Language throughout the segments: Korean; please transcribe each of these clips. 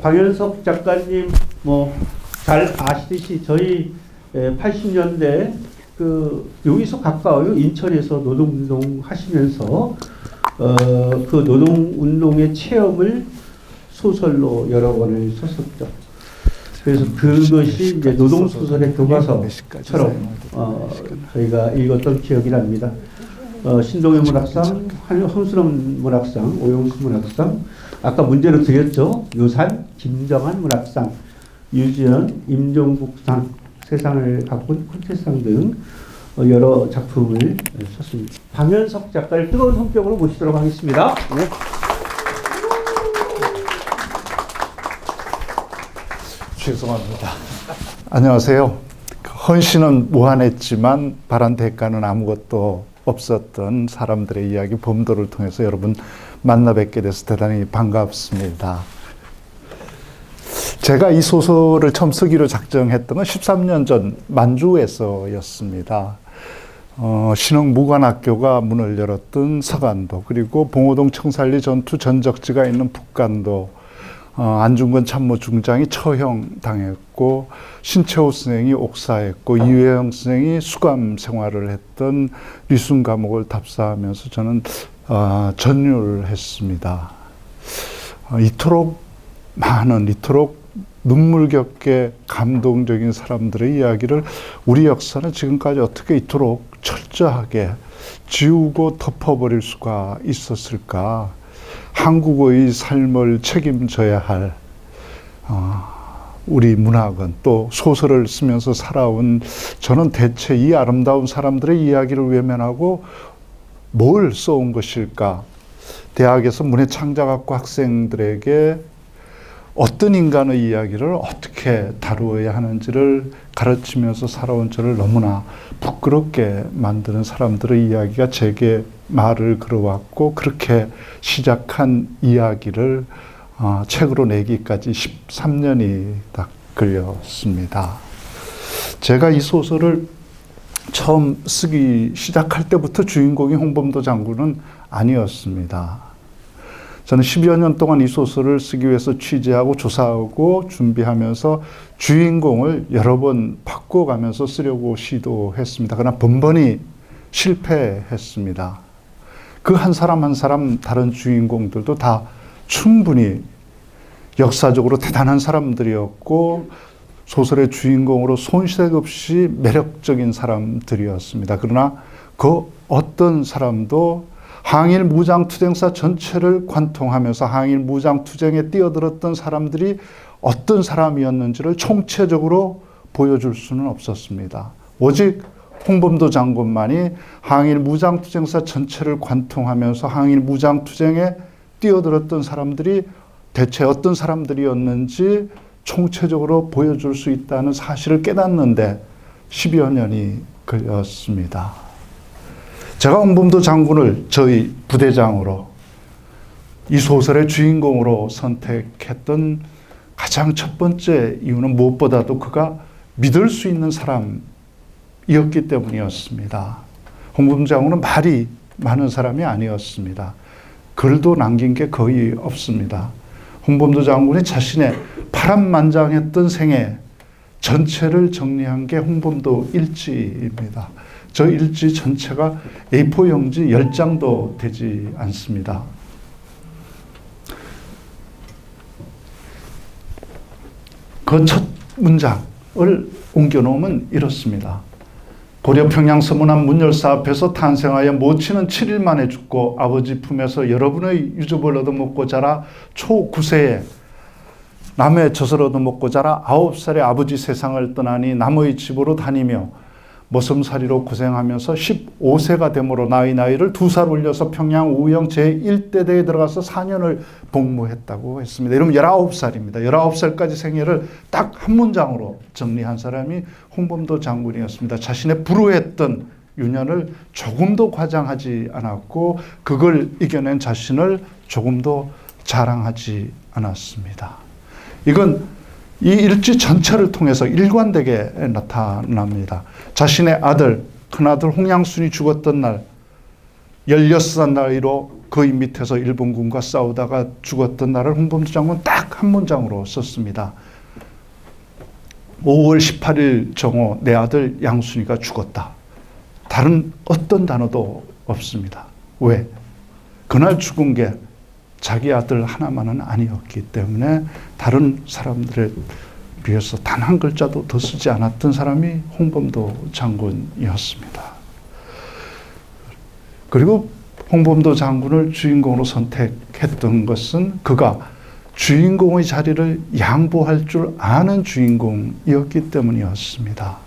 방현석 작가님 뭐 잘 아시듯이 저희 80년대 여기서 가까워요. 인천에서 노동운동 하시면서 그 노동운동의 체험을 소설로 여러 권을 썼었죠. 그래서 그것이 이제 노동소설의 교과서처럼 저희가 읽었던 기억이 납니다. 신동엽 문학상, 황순원 문학상, 오영수 문학상, 아까 문제로 드렸죠. 요산, 김정한 문학상, 유지연, 임종국상, 세상을 가꾼 콘테스상 등 여러 작품을 썼습니다. 방현석 작가를 뜨거운 손뼉으로 모시도록 하겠습니다. 네. 죄송합니다. 안녕하세요. 헌신은 무한했지만 바란 대가는 아무것도 없었던 사람들의 이야기 범도를 통해서 여러분 만나 뵙게 돼서 대단히 반갑습니다. 제가 이 소설을 처음 쓰기로 작정했던 건 13년 전 만주에서였습니다. 신흥무관학교가 문을 열었던 서간도, 그리고 봉오동 청산리 전투 전적지가 있는 북간도, 안중근 참모 중장이 처형당했고, 신채호 선생이 옥사했고, 이회영 선생이 수감 생활을 했던 리순 감옥을 답사하면서 저는 전율했습니다. 이토록 많은, 이토록 눈물겹게 감동적인 사람들의 이야기를 우리 역사는 지금까지 어떻게 이토록 철저하게 지우고 덮어버릴 수가 있었을까? 한국의 삶을 책임져야 할 우리 문학은, 또 소설을 쓰면서 살아온 저는 대체 이 아름다운 사람들의 이야기를 외면하고 뭘 써온 것일까? 대학에서 문해창작학과 학생들에게 어떤 인간의 이야기를 어떻게 다루어야 하는지를 가르치면서 살아온 저를 너무나 부끄럽게 만드는 사람들의 이야기가 제게 말을 걸어왔고, 그렇게 시작한 이야기를 책으로 내기까지 13년이 딱 걸렸습니다. 제가 이 소설을 처음 쓰기 시작할 때부터 주인공이 홍범도 장군은 아니었습니다. 저는 10여 년 동안 이 소설을 쓰기 위해서 취재하고 조사하고 준비하면서 주인공을 여러 번 바꿔가면서 쓰려고 시도했습니다. 그러나 번번이 실패했습니다. 그 한 사람 한 사람 다른 주인공들도 다 충분히 역사적으로 대단한 사람들이었고, 소설의 주인공으로 손색 없이 매력적인 사람들이었습니다. 그러나 그 어떤 사람도 항일 무장투쟁사 전체를 관통하면서 항일 무장투쟁에 뛰어들었던 사람들이 어떤 사람이었는지를 총체적으로 보여줄 수는 없었습니다. 오직 홍범도 장군만이 항일 무장투쟁사 전체를 관통하면서 항일 무장투쟁에 뛰어들었던 사람들이 대체 어떤 사람들이었는지 총체적으로 보여줄 수 있다는 사실을 깨닫는데 10여 년이 걸렸습니다. 제가 홍범도 장군을 저희 부대장으로, 이 소설의 주인공으로 선택했던 가장 첫 번째 이유는 무엇보다도 그가 믿을 수 있는 사람이었기 때문이었습니다. 홍범도 장군은 말이 많은 사람이 아니었습니다. 글도 남긴 게 거의 없습니다. 홍범도 장군이 자신의 파란만장했던 생애 전체를 정리한 게 홍범도 일지입니다. 저 일지 전체가 A4 용지 10장도 되지 않습니다. 그 첫 문장을 옮겨놓으면 이렇습니다. 고려 평양 서문안 문열사 앞에서 탄생하여 모친은 7일 만에 죽고 아버지 품에서 여러분의 유접을 얻어먹고 자라 초 9세에 남의 젖을 얻어먹고 자라 9살에 아버지 세상을 떠나니 남의 집으로 다니며 머슴살이로 고생하면서 15세가 되므로 나이를 2살 올려서 평양 우영 제1대대에 들어가서 4년을 복무했다고 했습니다. 이러면 19살입니다. 19살까지 생애를 딱 한 문장으로 정리한 사람이 홍범도 장군이었습니다. 자신의 불우했던 유년을 조금도 과장하지 않았고, 그걸 이겨낸 자신을 조금도 자랑하지 않았습니다. 이건 이 일지 전체를 통해서 일관되게 나타납니다. 자신의 아들, 큰아들 홍양순이 죽었던 날, 16살 나이로 거의 밑에서 일본군과 싸우다가 죽었던 날을 홍범도 장군은 딱 한 문장으로 썼습니다. 5월 18일 정오 내 아들 양순이가 죽었다. 다른 어떤 단어도 없습니다. 왜? 그날 죽은 게 자기 아들 하나만은 아니었기 때문에 다른 사람들에 비해서 단 한 글자도 더 쓰지 않았던 사람이 홍범도 장군이었습니다. 그리고 홍범도 장군을 주인공으로 선택했던 것은 그가 주인공의 자리를 양보할 줄 아는 주인공이었기 때문이었습니다.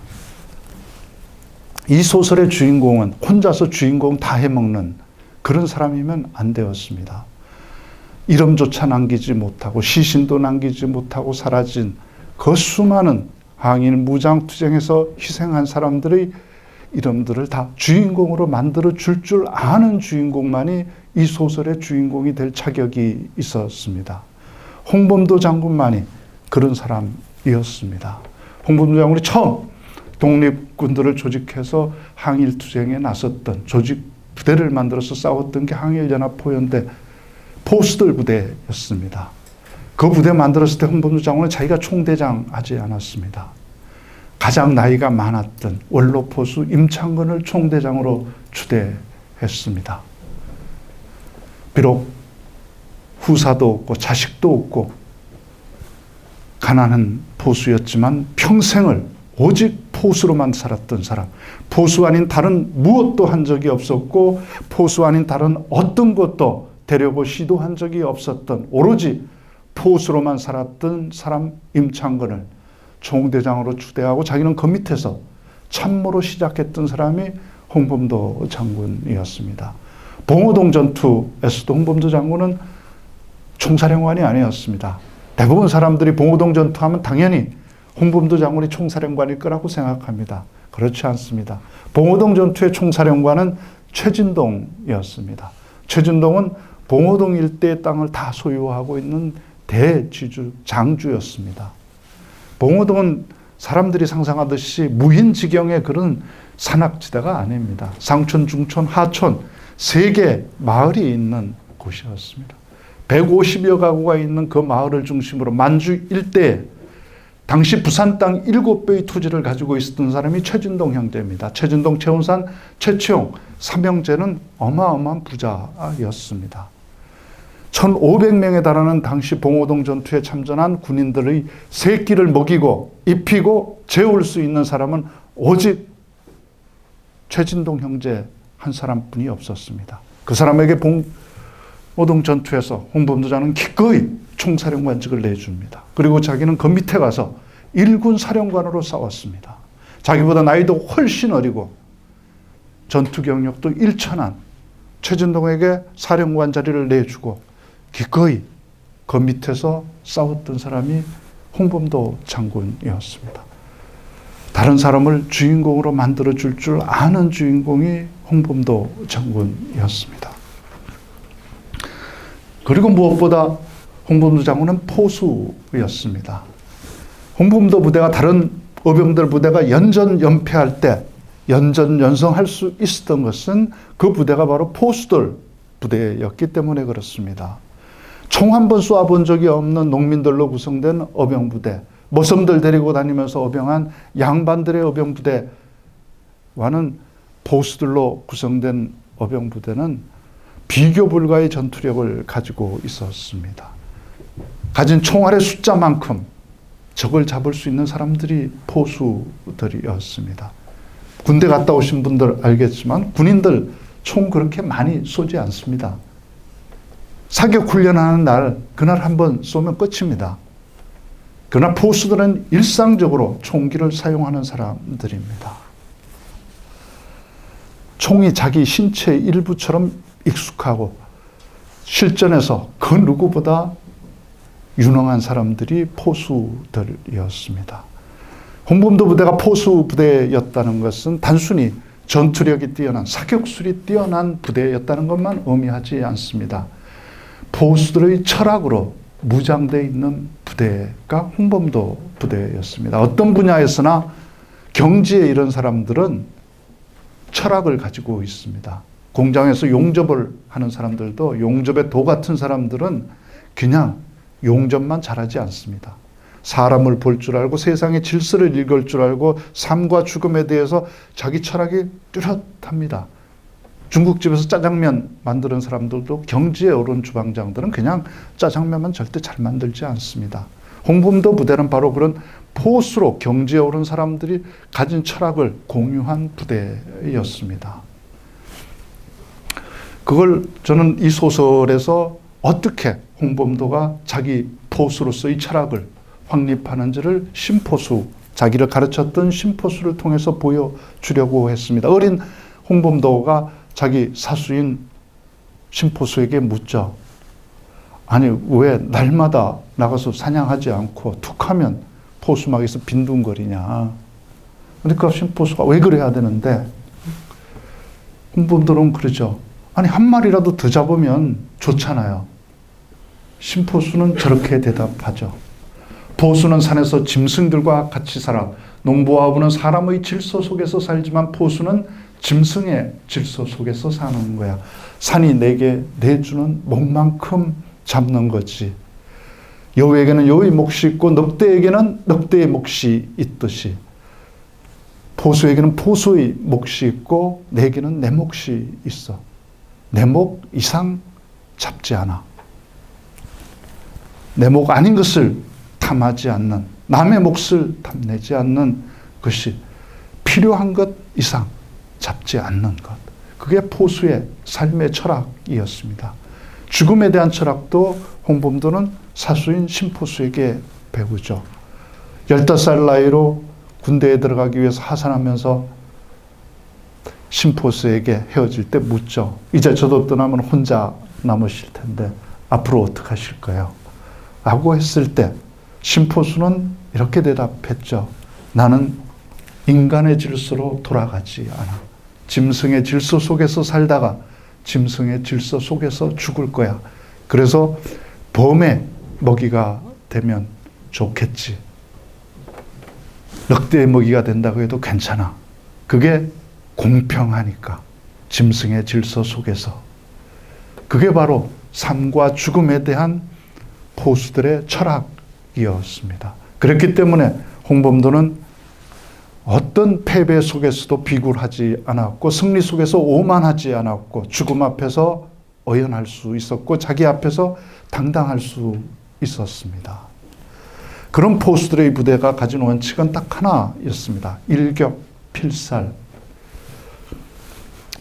이 소설의 주인공은 혼자서 주인공 다 해먹는 그런 사람이면 안 되었습니다. 이름조차 남기지 못하고 시신도 남기지 못하고 사라진 그 수많은 항일 무장투쟁에서 희생한 사람들의 이름들을 다 주인공으로 만들어 줄 아는 주인공만이 이 소설의 주인공이 될 자격이 있었습니다. 홍범도 장군만이 그런 사람이었습니다. 홍범도 장군이 처음 독립군들을 조직해서 항일투쟁에 나섰던 조직 부대를 만들어서 싸웠던 게 항일연합포연대 포수들 부대였습니다. 그 부대 만들었을 때 홍범도 장군은 자기가 총대장 하지 않았습니다. 가장 나이가 많았던 원로포수 임창근을 총대장으로 추대했습니다. 비록 후사도 없고 자식도 없고 가난한 포수였지만 평생을 오직 포수로만 살았던 사람, 포수 아닌 다른 무엇도 한 적이 없었고 포수 아닌 다른 어떤 것도 되려고 시도한 적이 없었던 오로지 포수로만 살았던 사람 임창근을 총대장으로 추대하고 자기는 그 밑에서 참모로 시작했던 사람이 홍범도 장군이었습니다. 봉오동 전투에서도 홍범도 장군은 총사령관이 아니었습니다. 대부분 사람들이 봉오동 전투하면 당연히 홍범도 장군이 총사령관일 거라고 생각합니다. 그렇지 않습니다. 봉오동 전투의 총사령관은 최진동이었습니다. 최진동은 봉오동 일대의 땅을 다 소유하고 있는 대지주, 장주였습니다. 봉오동은 사람들이 상상하듯이 무인지경의 그런 산악지대가 아닙니다. 상촌, 중촌, 하촌 세 개 마을이 있는 곳이었습니다. 150여 가구가 있는 그 마을을 중심으로 만주 일대에 당시 부산 땅 7배의 토지를 가지고 있었던 사람이 최진동 형제입니다. 최진동, 최운산, 최치용, 삼형제는 어마어마한 부자였습니다. 1,500명에 달하는 당시 봉오동 전투에 참전한 군인들의 새끼를 먹이고 입히고 재울 수 있는 사람은 오직 최진동 형제 한 사람뿐이 없었습니다. 그 사람에게 봉오동 전투에서 홍범도 장군은 기꺼이 총사령관직을 내줍니다. 그리고 자기는 그 밑에 가서 일군 사령관으로 싸웠습니다. 자기보다 나이도 훨씬 어리고 전투 경력도 일천한 최진동에게 사령관 자리를 내주고 기꺼이 그 밑에서 싸웠던 사람이 홍범도 장군이었습니다. 다른 사람을 주인공으로 만들어줄 줄 아는 주인공이 홍범도 장군이었습니다. 그리고 무엇보다 홍범도 장군은 포수였습니다. 홍범도 부대가 다른 어병들 부대가 연전연패할 때 연전연성할 수 있었던 것은 그 부대가 바로 포수들 부대였기 때문에 그렇습니다. 총 한 번 쏘아본 적이 없는 농민들로 구성된 어병부대, 머슴들 데리고 다니면서 어병한 양반들의 어병부대와는 포수들로 구성된 어병부대는 비교 불가의 전투력을 가지고 있었습니다. 가진 총알의 숫자만큼 적을 잡을 수 있는 사람들이 포수들이었습니다. 군대 갔다 오신 분들 알겠지만 군인들 총 그렇게 많이 쏘지 않습니다. 사격 훈련하는 날, 그날 한번 쏘면 끝입니다. 그러나 포수들은 일상적으로 총기를 사용하는 사람들입니다. 총이 자기 신체의 일부처럼 익숙하고 실전에서 그 누구보다 유능한 사람들이 포수들이었습니다. 홍범도 부대가 포수 부대였다는 것은 단순히 전투력이 뛰어난, 사격술이 뛰어난 부대였다는 것만 의미하지 않습니다. 포수들의 철학으로 무장되어 있는 부대가 홍범도 부대였습니다. 어떤 분야에서나 경지에 이른 사람들은 철학을 가지고 있습니다. 공장에서 용접을 하는 사람들도 용접의 도 같은 사람들은 그냥 용접만 잘하지 않습니다. 사람을 볼 줄 알고 세상의 질서를 읽을 줄 알고 삶과 죽음에 대해서 자기 철학이 뚜렷합니다. 중국집에서 짜장면 만드는 사람들도 경지에 오른 주방장들은 그냥 짜장면만 절대 잘 만들지 않습니다. 홍범도 부대는 바로 그런 포수로 경지에 오른 사람들이 가진 철학을 공유한 부대였습니다. 그걸 저는 이 소설에서 어떻게 홍범도가 자기 포수로서의 철학을 확립하는지를 심포수, 자기를 가르쳤던 심포수를 통해서 보여주려고 했습니다. 어린 홍범도가 자기 사수인 심포수에게 묻죠. 아니, 왜 날마다 나가서 사냥하지 않고 툭하면 포수막에서 빈둥거리냐. 그러니까 심포수가 왜 그래야 되는데, 홍범도는 그러죠. 아니, 한 마리라도 더 잡으면 좋잖아요. 심포수는 저렇게 대답하죠. 포수는 산에서 짐승들과 같이 살아. 농부와부는 사람의 질서 속에서 살지만 포수는 짐승의 질서 속에서 사는 거야. 산이 내게 내주는 목만큼 잡는 거지. 여우에게는 여우의 몫이 있고 늑대에게는 늑대의 몫이 있듯이 포수에게는 포수의 몫이 있고 내게는 내 몫이 있어. 내 목 이상 잡지 않아. 내 목 아닌 것을 탐하지 않는, 남의 몫을 탐내지 않는 것이 필요한 것 이상 잡지 않는 것. 그게 포수의 삶의 철학이었습니다. 죽음에 대한 철학도 홍범도는 사수인 심포수에게 배우죠. 15살 나이로 군대에 들어가기 위해서 하산하면서 심포수에게 헤어질 때 묻죠. 이제 저도 떠나면 혼자 남으실 텐데 앞으로 어떻게 하실 거예요? 라고 했을 때 심포수는 이렇게 대답했죠. 나는 인간의 질서로 돌아가지 않아. 짐승의 질서 속에서 살다가 짐승의 질서 속에서 죽을 거야. 그래서 범의 먹이가 되면 좋겠지. 늑대의 먹이가 된다고 해도 괜찮아. 그게 공평하니까. 짐승의 질서 속에서. 그게 바로 삶과 죽음에 대한 포수들의 철학이었습니다. 그렇기 때문에 홍범도는 어떤 패배 속에서도 비굴하지 않았고 승리 속에서 오만하지 않았고 죽음 앞에서 어연할 수 있었고 자기 앞에서 당당할 수 있었습니다. 그런 포수들의 부대가 가진 원칙은 딱 하나였습니다. 일격필살.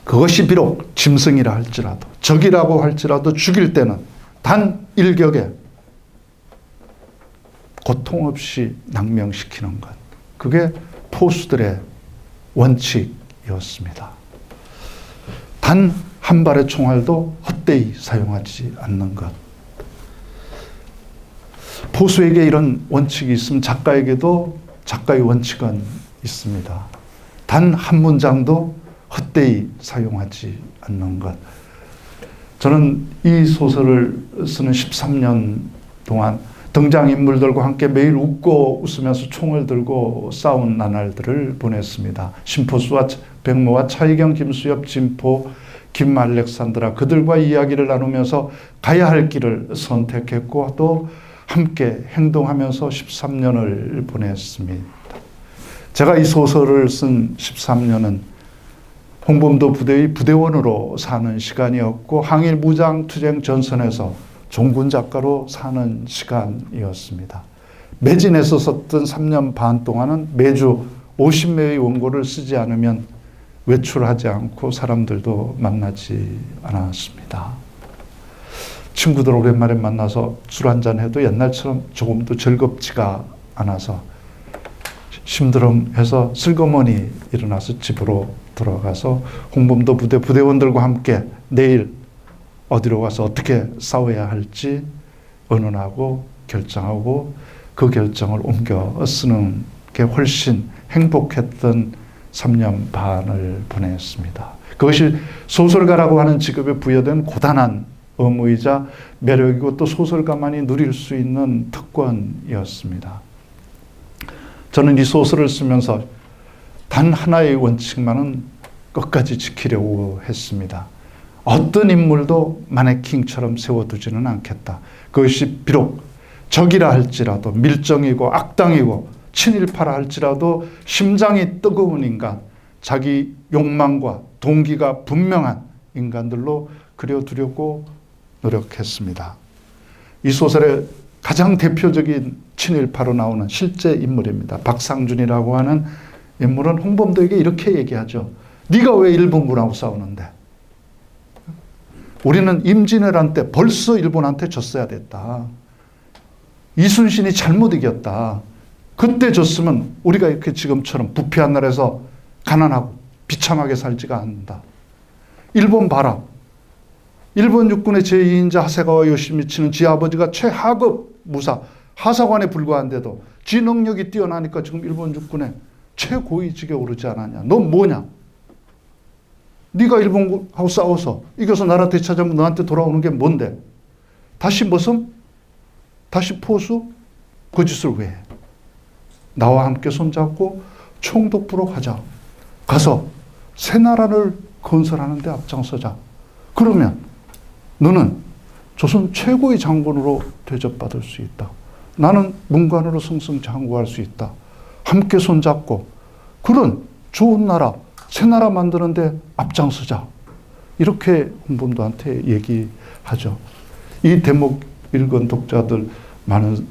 그것이 비록 짐승이라 할지라도 적이라고 할지라도 죽일 때는 단 일격에 고통 없이 낙명시키는 것. 그게 포수들의 원칙이었습니다. 단 한 발의 총알도 헛되이 사용하지 않는 것. 포수에게 이런 원칙이 있으면 작가에게도 작가의 원칙은 있습니다. 단 한 문장도 헛되이 사용하지 않는 것. 저는 이 소설을 쓰는 13년 동안 등장인물들과 함께 매일 웃고 웃으면서 총을 들고 싸운 나날들을 보냈습니다. 심포수와 백모와 차이경, 김수엽, 진포, 김알렉산드라 그들과 이야기를 나누면서 가야 할 길을 선택했고 또 함께 행동하면서 13년을 보냈습니다. 제가 이 소설을 쓴 13년은 홍범도 부대의 부대원으로 사는 시간이었고 항일 무장투쟁 전선에서 종군 작가로 사는 시간이었습니다. 매진에서 썼던 3년 반 동안은 매주 50매의 원고를 쓰지 않으면 외출하지 않고 사람들도 만나지 않았습니다. 친구들 오랜만에 만나서 술 한잔 해도 옛날처럼 조금도 즐겁지가 않아서 심드름해서 슬그머니 일어나서 집으로 돌아가서 홍범도 부대 부대원들과 함께 내일 어디로 가서 어떻게 싸워야 할지 의논하고 결정하고 그 결정을 옮겨 쓰는 게 훨씬 행복했던 3년 반을 보냈습니다. 그것이 소설가라고 하는 직업에 부여된 고단한 의무이자 매력이고 또 소설가만이 누릴 수 있는 특권이었습니다. 저는 이 소설을 쓰면서 단 하나의 원칙만은 끝까지 지키려고 했습니다. 어떤 인물도 마네킹처럼 세워두지는 않겠다. 그것이 비록 적이라 할지라도 밀정이고 악당이고 친일파라 할지라도 심장이 뜨거운 인간, 자기 욕망과 동기가 분명한 인간들로 그려두려고 노력했습니다. 이 소설의 가장 대표적인 친일파로 나오는 실제 인물입니다. 박상준이라고 하는 인물은 홍범도에게 이렇게 얘기하죠. 네가 왜 일본군하고 싸우는데? 우리는 임진왜란 때 벌써 일본한테 졌어야 됐다. 이순신이 잘못 이겼다. 그때 졌으면 우리가 이렇게 지금처럼 부패한 나라에서 가난하고 비참하게 살지가 않는다. 일본 봐라. 일본 육군의 제2인자 하세가와 요시미치는 지 아버지가 최하급 무사, 하사관에 불과한데도 지 능력이 뛰어나니까 지금 일본 육군의 최고위직에 오르지 않았냐. 너 뭐냐? 네가 일본하고 싸워서 이겨서 나라 되찾으면 너한테 돌아오는 게 뭔데? 다시 머슴? 다시 포수? 그 짓을 왜 해? 나와 함께 손잡고 총독부로 가자. 가서 새 나라를 건설하는 데 앞장서자. 그러면 너는 조선 최고의 장군으로 대접받을 수 있다. 나는 문관으로 승승장구할 수 있다. 함께 손잡고 그런 좋은 나라, 새 나라 만드는데 앞장서자. 이렇게 홍범도한테 얘기하죠. 이 대목 읽은 독자들 많은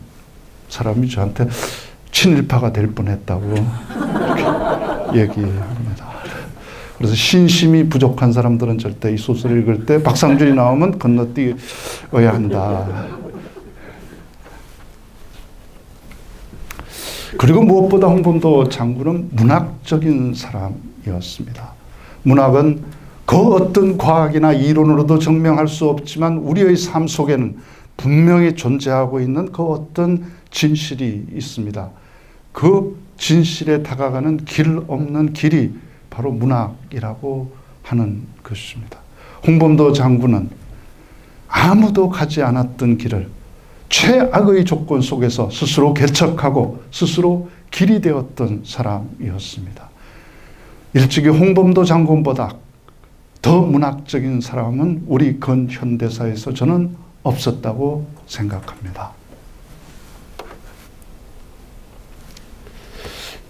사람이 저한테 친일파가 될 뻔했다고 이렇게 얘기합니다. 그래서 신심이 부족한 사람들은 절대 이 소설을 읽을 때 박상준이 나오면 건너뛰어야 한다. 그리고 무엇보다 홍범도 장군은 문학적인 사람이었습니다. 문학은 그 어떤 과학이나 이론으로도 증명할 수 없지만 우리의 삶 속에는 분명히 존재하고 있는 그 어떤 진실이 있습니다. 그 진실에 다가가는 길 없는 길이 바로 문학이라고 하는 것입니다. 홍범도 장군은 아무도 가지 않았던 길을 최악의 조건 속에서 스스로 개척하고 스스로 길이 되었던 사람이었습니다. 일찍이 홍범도 장군보다 더 문학적인 사람은 우리 근현대사에서 저는 없었다고 생각합니다.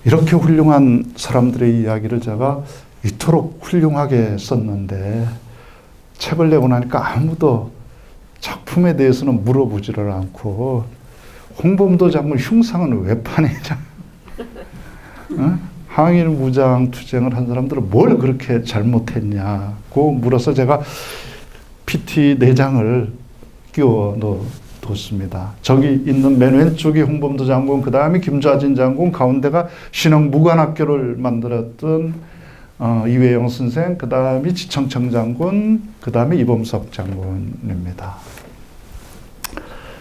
이렇게 훌륭한 사람들의 이야기를 제가 이토록 훌륭하게 썼는데 책을 내고 나니까 아무도 작품에 대해서는 물어보지를 않고 홍범도 장군 흉상은 왜 파내냐? 어? 항일 무장 투쟁을 한 사람들은 뭘 그렇게 잘못했냐고 물어서 제가 PT 4장을 끼워 넣었습니다. 저기 있는 맨 왼쪽이 홍범도 장군, 그 다음에 김좌진 장군, 가운데가 신흥 무관학교를 만들었던 이회영 선생, 그 다음에 지청청 장군, 그 다음에 이범석 장군입니다.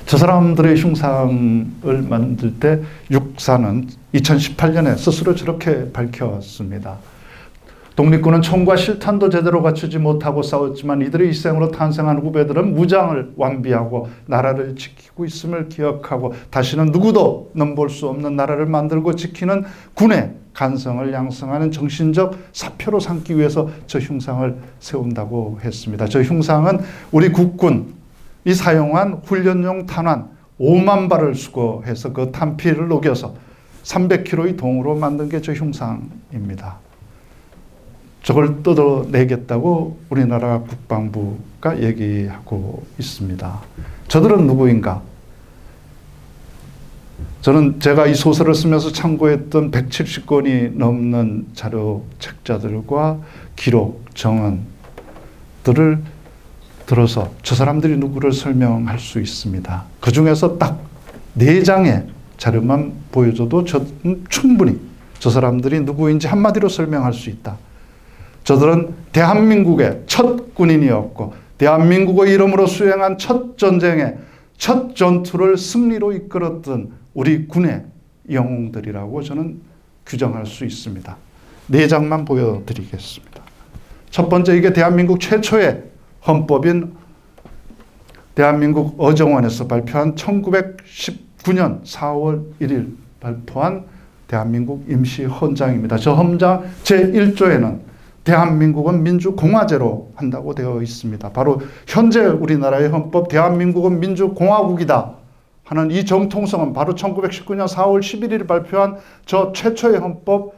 저 사람들의 흉상을 만들 때 육사는 2018년에 스스로 저렇게 밝혔습니다. 독립군은 총과 실탄도 제대로 갖추지 못하고 싸웠지만 이들의 일생으로 탄생한 후배들은 무장을 완비하고 나라를 지키고 있음을 기억하고 다시는 누구도 넘볼 수 없는 나라를 만들고 지키는 군의 간성을 양성하는 정신적 사표로 삼기 위해서 저 흉상을 세운다고 했습니다. 저 흉상은 우리 국군이 사용한 훈련용 탄환 5만 발을 수거해서 그 탄피를 녹여서 300kg의 동으로 만든 게 저 흉상입니다. 저걸 뜯어내겠다고 우리나라 국방부가 얘기하고 있습니다. 저들은 누구인가? 저는 제가 이 소설을 쓰면서 참고했던 170권이 넘는 자료 책자들과 기록, 정언들을 들어서 저 사람들이 누구를 설명할 수 있습니다. 그 중에서 딱 4장의 자료만 보여줘도 저는 충분히 저 사람들이 누구인지 한마디로 설명할 수 있다. 저들은 대한민국의 첫 군인이었고 대한민국의 이름으로 수행한 첫 전쟁의 첫 전투를 승리로 이끌었던 우리 군의 영웅들이라고 저는 규정할 수 있습니다. 4장만 보여드리겠습니다. 첫 번째, 이게 대한민국 최초의 헌법인 대한민국 어정원에서 발표한 1919년 4월 1일 발표한 대한민국 임시헌장입니다. 저 헌장 제1조에는 대한민국은 민주공화제로 한다고 되어 있습니다. 바로 현재 우리나라의 헌법 대한민국은 민주공화국이다 하는 이 정통성은 바로 1919년 4월 11일 발표한 저 최초의 헌법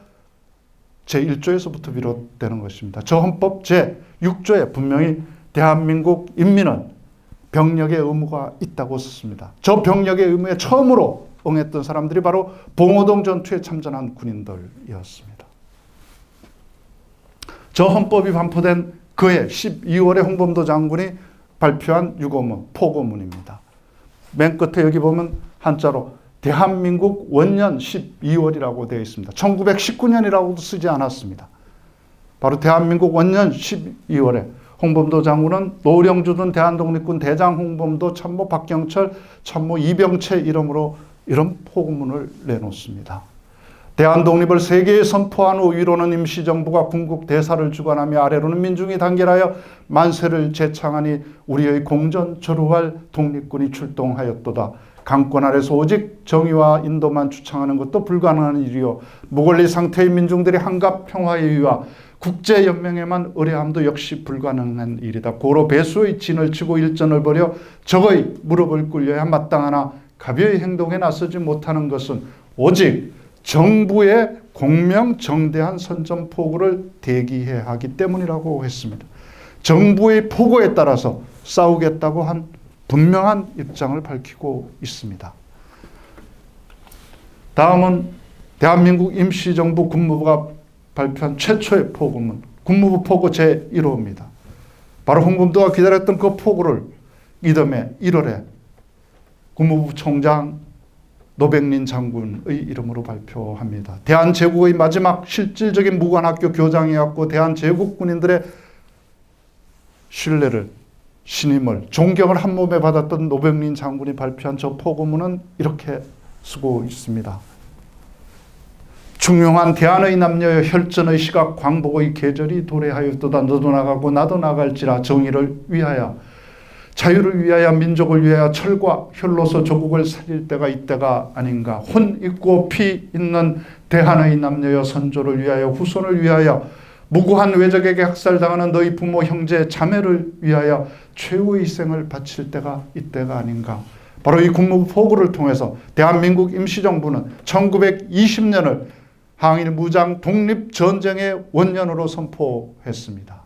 제1조에서부터 비롯되는 것입니다. 저 헌법 제6조에 분명히 대한민국 인민은 병력의 의무가 있다고 썼습니다. 저 병력의 의무에 처음으로 응했던 사람들이 바로 봉오동 전투에 참전한 군인들이었습니다. 저 헌법이 반포된 그해 12월에 홍범도 장군이 발표한 유고문, 포고문입니다. 맨 끝에 여기 보면 한자로 대한민국 원년 12월이라고 되어 있습니다. 1919년이라고도 쓰지 않았습니다. 바로 대한민국 원년 12월에 홍범도 장군은 노령주둔 대한독립군 대장 홍범도, 참모 박경철, 참모 이병채 이름으로 이런 포고문을 내놓습니다. 대한독립을 세계에 선포한 후 위로는 임시정부가 군국 대사를 주관하며 아래로는 민중이 단결하여 만세를 제창하니 우리의 공전저루할 독립군이 출동하였도다. 강권 아래서 오직 정의와 인도만 추창하는 것도 불가능한 일이요 무권리 상태의 민중들이 한갑 평화의 위와 국제연맹에만 의뢰함도 역시 불가능한 일이다. 고로 배수의 진을 치고 일전을 벌여 적의 무릎을 꿇려야 마땅하나 가벼이 행동에 나서지 못하는 것은 오직 정부의 공명정대한 선전포고를 대기해야 하기 때문이라고 했습니다. 정부의 포고에 따라서 싸우겠다고 한 분명한 입장을 밝히고 있습니다. 다음은 대한민국 임시정부 국무부가 발표한 최초의 포고문, 국무부 포고 제1호입니다. 바로 홍범도가 기다렸던 그 포고를 이듬해 1월에 국무부 총장 노백린 장군의 이름으로 발표합니다. 대한제국의 마지막 실질적인 무관학교 교장이었고 대한제국 군인들의 신뢰를, 신임을, 존경을 한몸에 받았던 노백린 장군이 발표한 저 포고문은 이렇게 쓰고 있습니다. 중용한 대한의 남녀여 혈전의 시각 광복의 계절이 도래하였도다. 너도 나가고 나도 나갈지라 정의를 위하여 자유를 위하여 민족을 위하여 철과 혈로서 조국을 살릴 때가 이때가 아닌가. 혼 있고 피 있는 대한의 남녀여 선조를 위하여 후손을 위하여 무고한 외적에게 학살당하는 너희 부모 형제 자매를 위하여 최후의 희생을 바칠 때가 이때가 아닌가. 바로 이 국무부 포고를 통해서 대한민국 임시정부는 1920년을 항일 무장 독립전쟁의 원년으로 선포했습니다.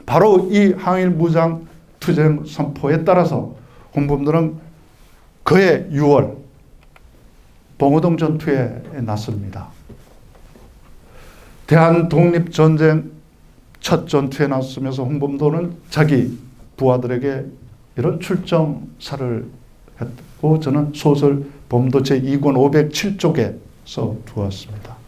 바로 이 항일 무장 투쟁 선포에 따라서 홍범도는 그해 6월 봉오동 전투에 나섭니다. 대한독립전쟁 첫 전투에 나서면서 홍범도는 자기 부하들에게 이런 출정사를 했고 저는 소설 범도 제2권 507쪽에서 두었습니다.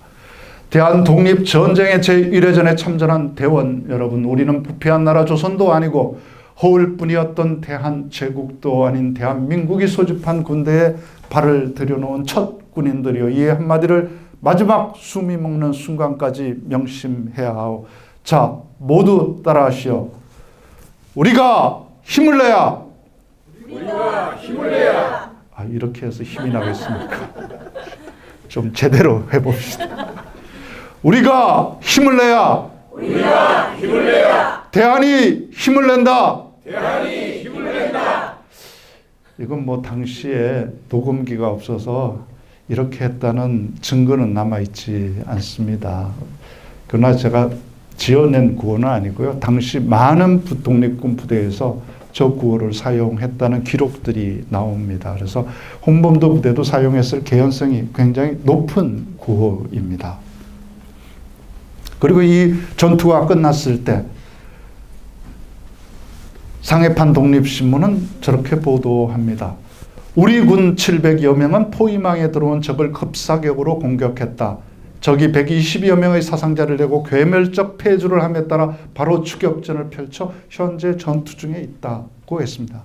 대한독립전쟁의 제1회전에 참전한 대원 여러분, 우리는 부패한 나라 조선도 아니고 허울뿐이었던 대한제국도 아닌 대한민국이 소집한 군대에 발을 들여놓은 첫 군인들이요. 이 한마디를 마지막 숨이 먹는 순간까지 명심해야 하오. 자, 모두 따라하시오. 우리가 힘을 내야. 우리가 힘을 내야. 아, 이렇게 해서 힘이 나겠습니까? 좀 제대로 해봅시다. 우리가 힘을 내야. 우리가 힘을 내야. 대한이 힘을 낸다. 대한이 힘을 낸다. 이건 뭐 당시에 녹음기가 없어서 이렇게 했다는 증거는 남아있지 않습니다. 그러나 제가 지어낸 구호는 아니고요. 당시 많은 독립군 부대에서 저 구호를 사용했다는 기록들이 나옵니다. 그래서 홍범도 부대도 사용했을 개연성이 굉장히 높은 구호입니다. 그리고 이 전투가 끝났을 때 상해판 독립신문은 저렇게 보도합니다. 우리 군 700여 명은 포위망에 들어온 적을 급사격으로 공격했다. 적이 120여 명의 사상자를 내고 괴멸적 패주를 함에 따라 바로 추격전을 펼쳐 현재 전투 중에 있다고 했습니다.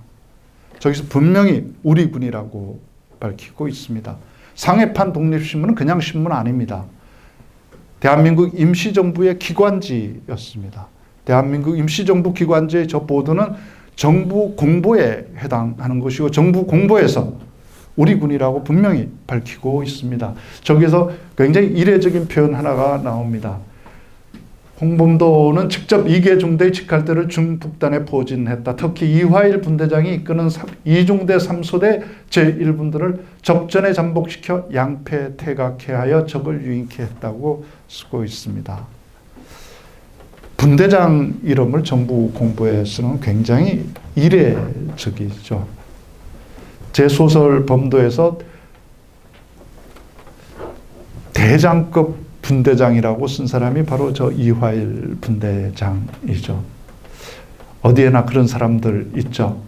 저기서 분명히 우리 군이라고 밝히고 있습니다. 상해판 독립신문은 그냥 신문 아닙니다. 대한민국 임시정부의 기관지였습니다. 대한민국 임시정부 기관지의 저 보도는 정부 공보에 해당하는 것이고 정부 공보에서 우리 군이라고 분명히 밝히고 있습니다. 저기서 굉장히 이례적인 표현 하나가 나옵니다. 홍범도는 직접 이계 중대의 직할대를 중북단에 포진했다. 특히 이화일 분대장이 이끄는 이중대 3소대 제1분들을 접전에 잠복시켜 양패 퇴각해 하여 적을 유인케 했다고 쓰고 있습니다. 분대장 이름을 정부 공부에 쓰는 굉장히 이례적이죠. 제 소설 범도에서 대장급 분대장이라고 쓴 사람이 바로 저 이화일 분대장이죠. 어디에나 그런 사람들 있죠.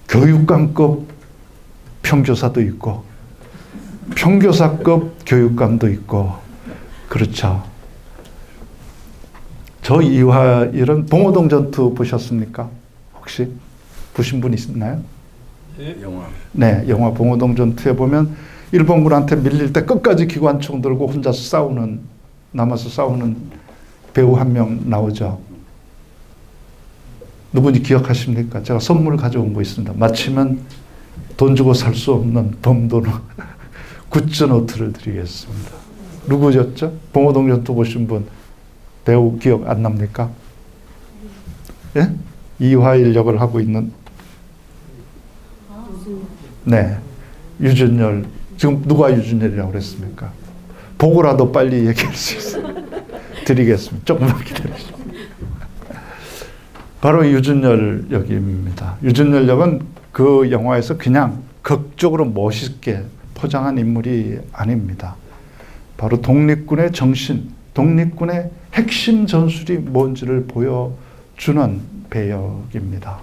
교육감급 평교사도 있고 평교사급 교육감도 있고 그렇죠. 저 이화일은 봉오동 전투 보셨습니까? 혹시 보신 분 있나요? 영화. 네, 영화 봉오동 전투에 보면 일본군한테 밀릴 때 끝까지 기관총 들고 혼자서 남아서 싸우는 배우 한 명 나오죠. 누군지 기억하십니까? 제가 선물 가져온 거 있습니다. 마치면 돈 주고 살 수 없는 범도는 굿즈노트를 드리겠습니다. 누구였죠? 봉오동 전투 보신 분 배우 기억 안 납니까? 예? 이화일 역을 하고 있는 네, 유준열. 지금 누가 유준열이라고 그랬습니까? 보고라도 빨리 얘기할 수 있어요. 드리겠습니다. 조금만 기다리시죠. 바로 유준열 역입니다. 유준열 역은 그 영화에서 그냥 극적으로 멋있게 포장한 인물이 아닙니다. 바로 독립군의 정신, 독립군의 핵심 전술이 뭔지를 보여주는 배역입니다.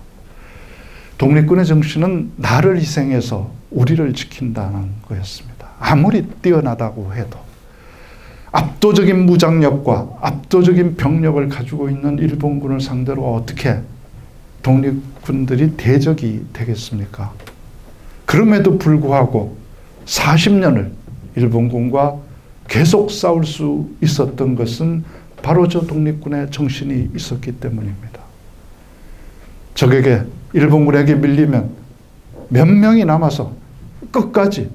독립군의 정신은 나를 희생해서 우리를 지킨다는 거였습니다. 아무리 뛰어나다고 해도 압도적인 무장력과 압도적인 병력을 가지고 있는 일본군을 상대로 어떻게 독립군들이 대적이 되겠습니까? 그럼에도 불구하고 40년을 일본군과 계속 싸울 수 있었던 것은 바로 저 독립군의 정신이 있었기 때문입니다. 적에게 일본군에게 밀리면 몇 명이 남아서 끝까지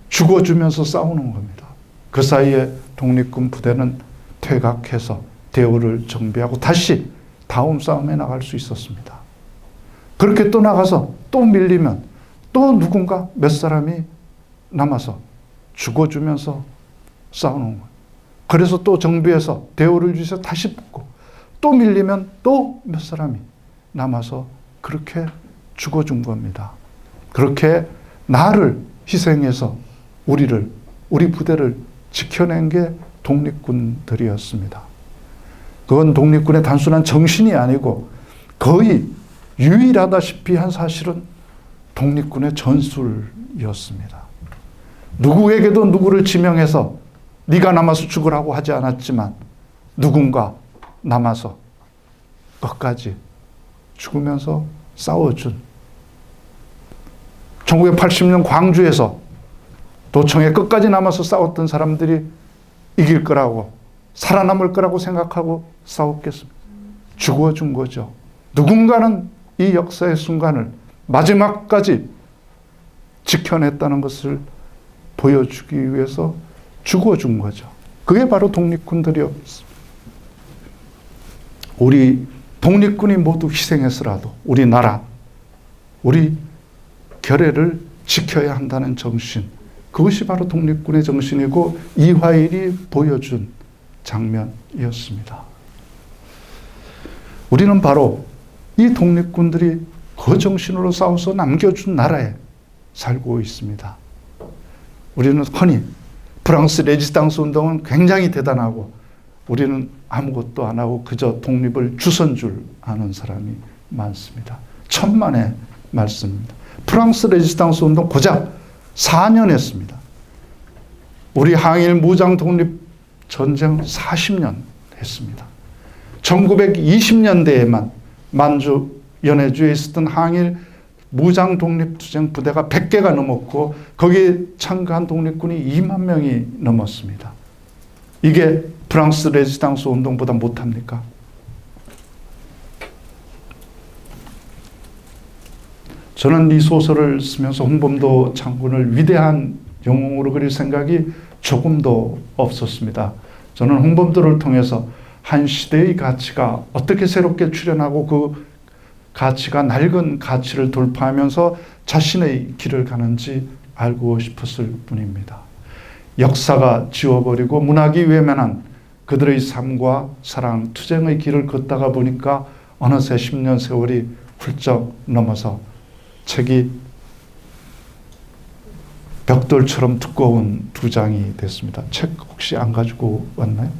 죽어주면서 싸우는 겁니다. 그 사이에 독립군 부대는 퇴각해서 대우를 정비하고 다시 다음 싸움에 나갈 수 있었습니다. 그렇게 또 나가서 또 밀리면 또 누군가 몇 사람이 남아서 죽어주면서 싸우는 거예요. 그래서 또 정비해서 대우를 주셔서 다시 붙고 또 밀리면 또 몇 사람이 남아서 그렇게 죽어준 겁니다. 그렇게 나를 희생해서 우리 부대를 지켜낸 게 독립군들이었습니다. 그건 독립군의 단순한 정신이 아니고 거의 유일하다시피 한 사실은 독립군의 전술이었습니다. 누구에게도 누구를 지명해서 네가 남아서 죽으라고 하지 않았지만 누군가 남아서 끝까지 죽으면서 싸워준 1980년 광주에서 도청에 끝까지 남아서 싸웠던 사람들이 이길 거라고 살아남을 거라고 생각하고 싸웠겠습니다. 죽어준 거죠. 누군가는 이 역사의 순간을 마지막까지 지켜냈다는 것을 보여주기 위해서 죽어준 거죠. 그게 바로 독립군들이었습니다. 우리 독립군이 모두 희생해서라도 우리 나라, 우리 결의를 지켜야 한다는 정신, 그것이 바로 독립군의 정신이고 이화일이 보여준 장면이었습니다. 우리는 바로 이 독립군들이 그 정신으로 싸워서 남겨준 나라에 살고 있습니다. 우리는 흔히 프랑스 레지스탕스 운동은 굉장히 대단하고 우리는 아무것도 안 하고 그저 독립을 주선 줄 아는 사람이 많습니다. 천만의 말씀입니다. 프랑스 레지스탕스 운동 고작 4년 했습니다. 우리 항일 무장 독립 전쟁 40년 했습니다. 1920년대에만 만주 연해주에 있었던 항일 무장 독립투쟁 부대가 100개가 넘었고 거기에 참가한 독립군이 2만 명이 넘었습니다. 이게 프랑스 레지스탕스 운동보다 못합니까? 저는 이 소설을 쓰면서 홍범도 장군을 위대한 영웅으로 그릴 생각이 조금도 없었습니다. 저는 홍범도를 통해서 한 시대의 가치가 어떻게 새롭게 출현하고 그 가치가 낡은 가치를 돌파하면서 자신의 길을 가는지 알고 싶었을 뿐입니다. 역사가 지워버리고 문학이 외면한 그들의 삶과 사랑, 투쟁의 길을 걷다가 보니까 어느새 10년 세월이 훌쩍 넘어서 책이 벽돌처럼 두꺼운 2장이 됐습니다. 책 혹시 안 가지고 왔나요?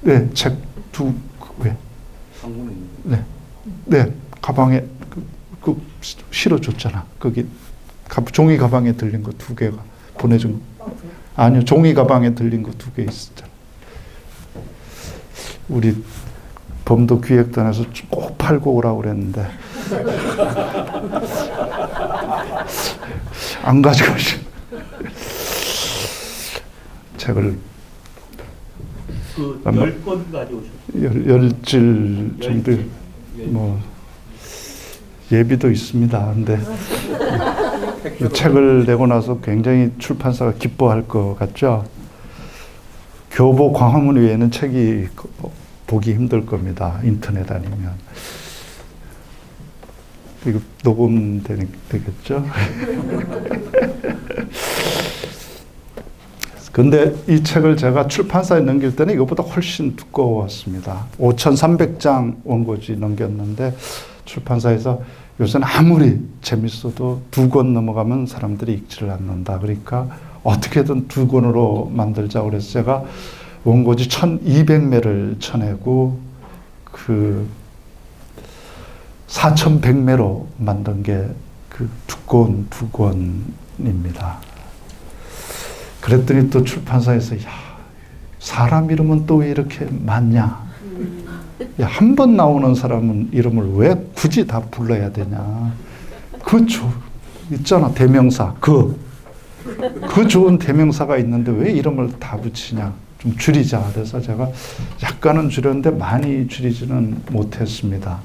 네, 책 왜? 네, 가방에 실어줬잖아. 거기 종이 가방에 들린 거 2개가 보내준 거. 아니요, 종이 가방에 들린 거 2개 있었잖아. 우리 범도 기획단에서 꼭 팔고 오라고 그랬는데 안 가지고 책을 그 10권 가져오셨어요. 열질 정도 뭐 예비도 있습니다. 근데 이 책을 내고 나서 굉장히 출판사가 기뻐할 것 같죠. 교보 광화문 외에는 책이 보기 힘들 겁니다. 인터넷 아니면. 이거 녹음 되겠죠? 근데 이 책을 제가 출판사에 넘길 때는 이것보다 훨씬 두꺼웠습니다. 5,300장 원고지 넘겼는데 출판사에서 요새는 아무리 재밌어도 2권 넘어가면 사람들이 읽지를 않는다. 그러니까 어떻게든 2권으로 만들자고 그래서 제가 원고지 1,200매를 쳐내고 그 4,100매로 만든 게 그 두꺼운 2권입니다. 그랬더니 또 출판사에서 야, 사람 이름은 또 왜 이렇게 많냐? 야, 한 번 나오는 사람은 이름을 왜 굳이 다 불러야 되냐? 있잖아, 대명사. 그 좋은 대명사가 있는데 왜 이름을 다 붙이냐? 좀 줄이자. 그래서 제가 약간은 줄였는데 많이 줄이지는 못했습니다.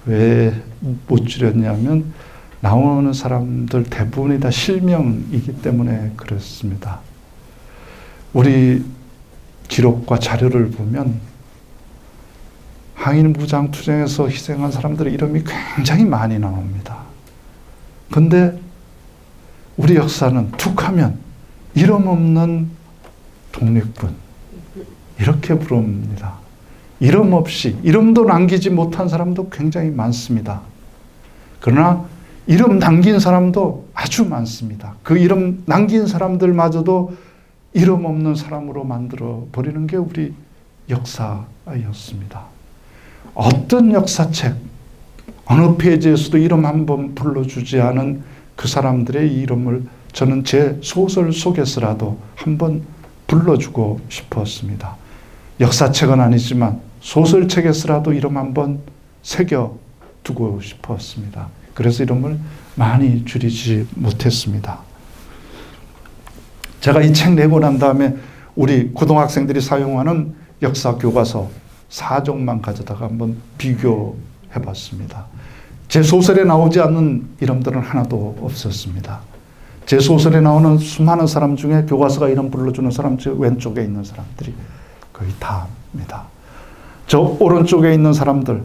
왜 못 줄였냐면 나오는 사람들 대부분이 다 실명이기 때문에 그렇습니다. 우리 기록과 자료를 보면 항일무장 투쟁에서 희생한 사람들의 이름이 굉장히 많이 나옵니다. 근데 우리 역사는 툭 하면 이름 없는 독립군 이렇게 부릅니다. 이름 없이 이름도 남기지 못한 사람도 굉장히 많습니다. 그러나 이름 남긴 사람도 아주 많습니다. 그 이름 남긴 사람들마저도 이름 없는 사람으로 만들어 버리는 게 우리 역사였습니다. 어떤 역사책, 어느 페이지에서도 이름 한번 불러주지 않은 그 사람들의 이름을 저는 제 소설 속에서라도 한번 불러주고 싶었습니다. 역사책은 아니지만 소설책에서라도 이름 한번 새겨두고 싶었습니다. 그래서 이름을 많이 줄이지 못했습니다. 제가 이 책 내고 난 다음에 우리 고등학생들이 사용하는 역사 교과서 4종만 가져다가 한번 비교해 봤습니다. 제 소설에 나오지 않는 이름들은 하나도 없었습니다. 제 소설에 나오는 수많은 사람 중에 교과서가 이름 불러주는 사람, 저 왼쪽에 있는 사람들이 거의 다입니다. 저 오른쪽에 있는 사람들,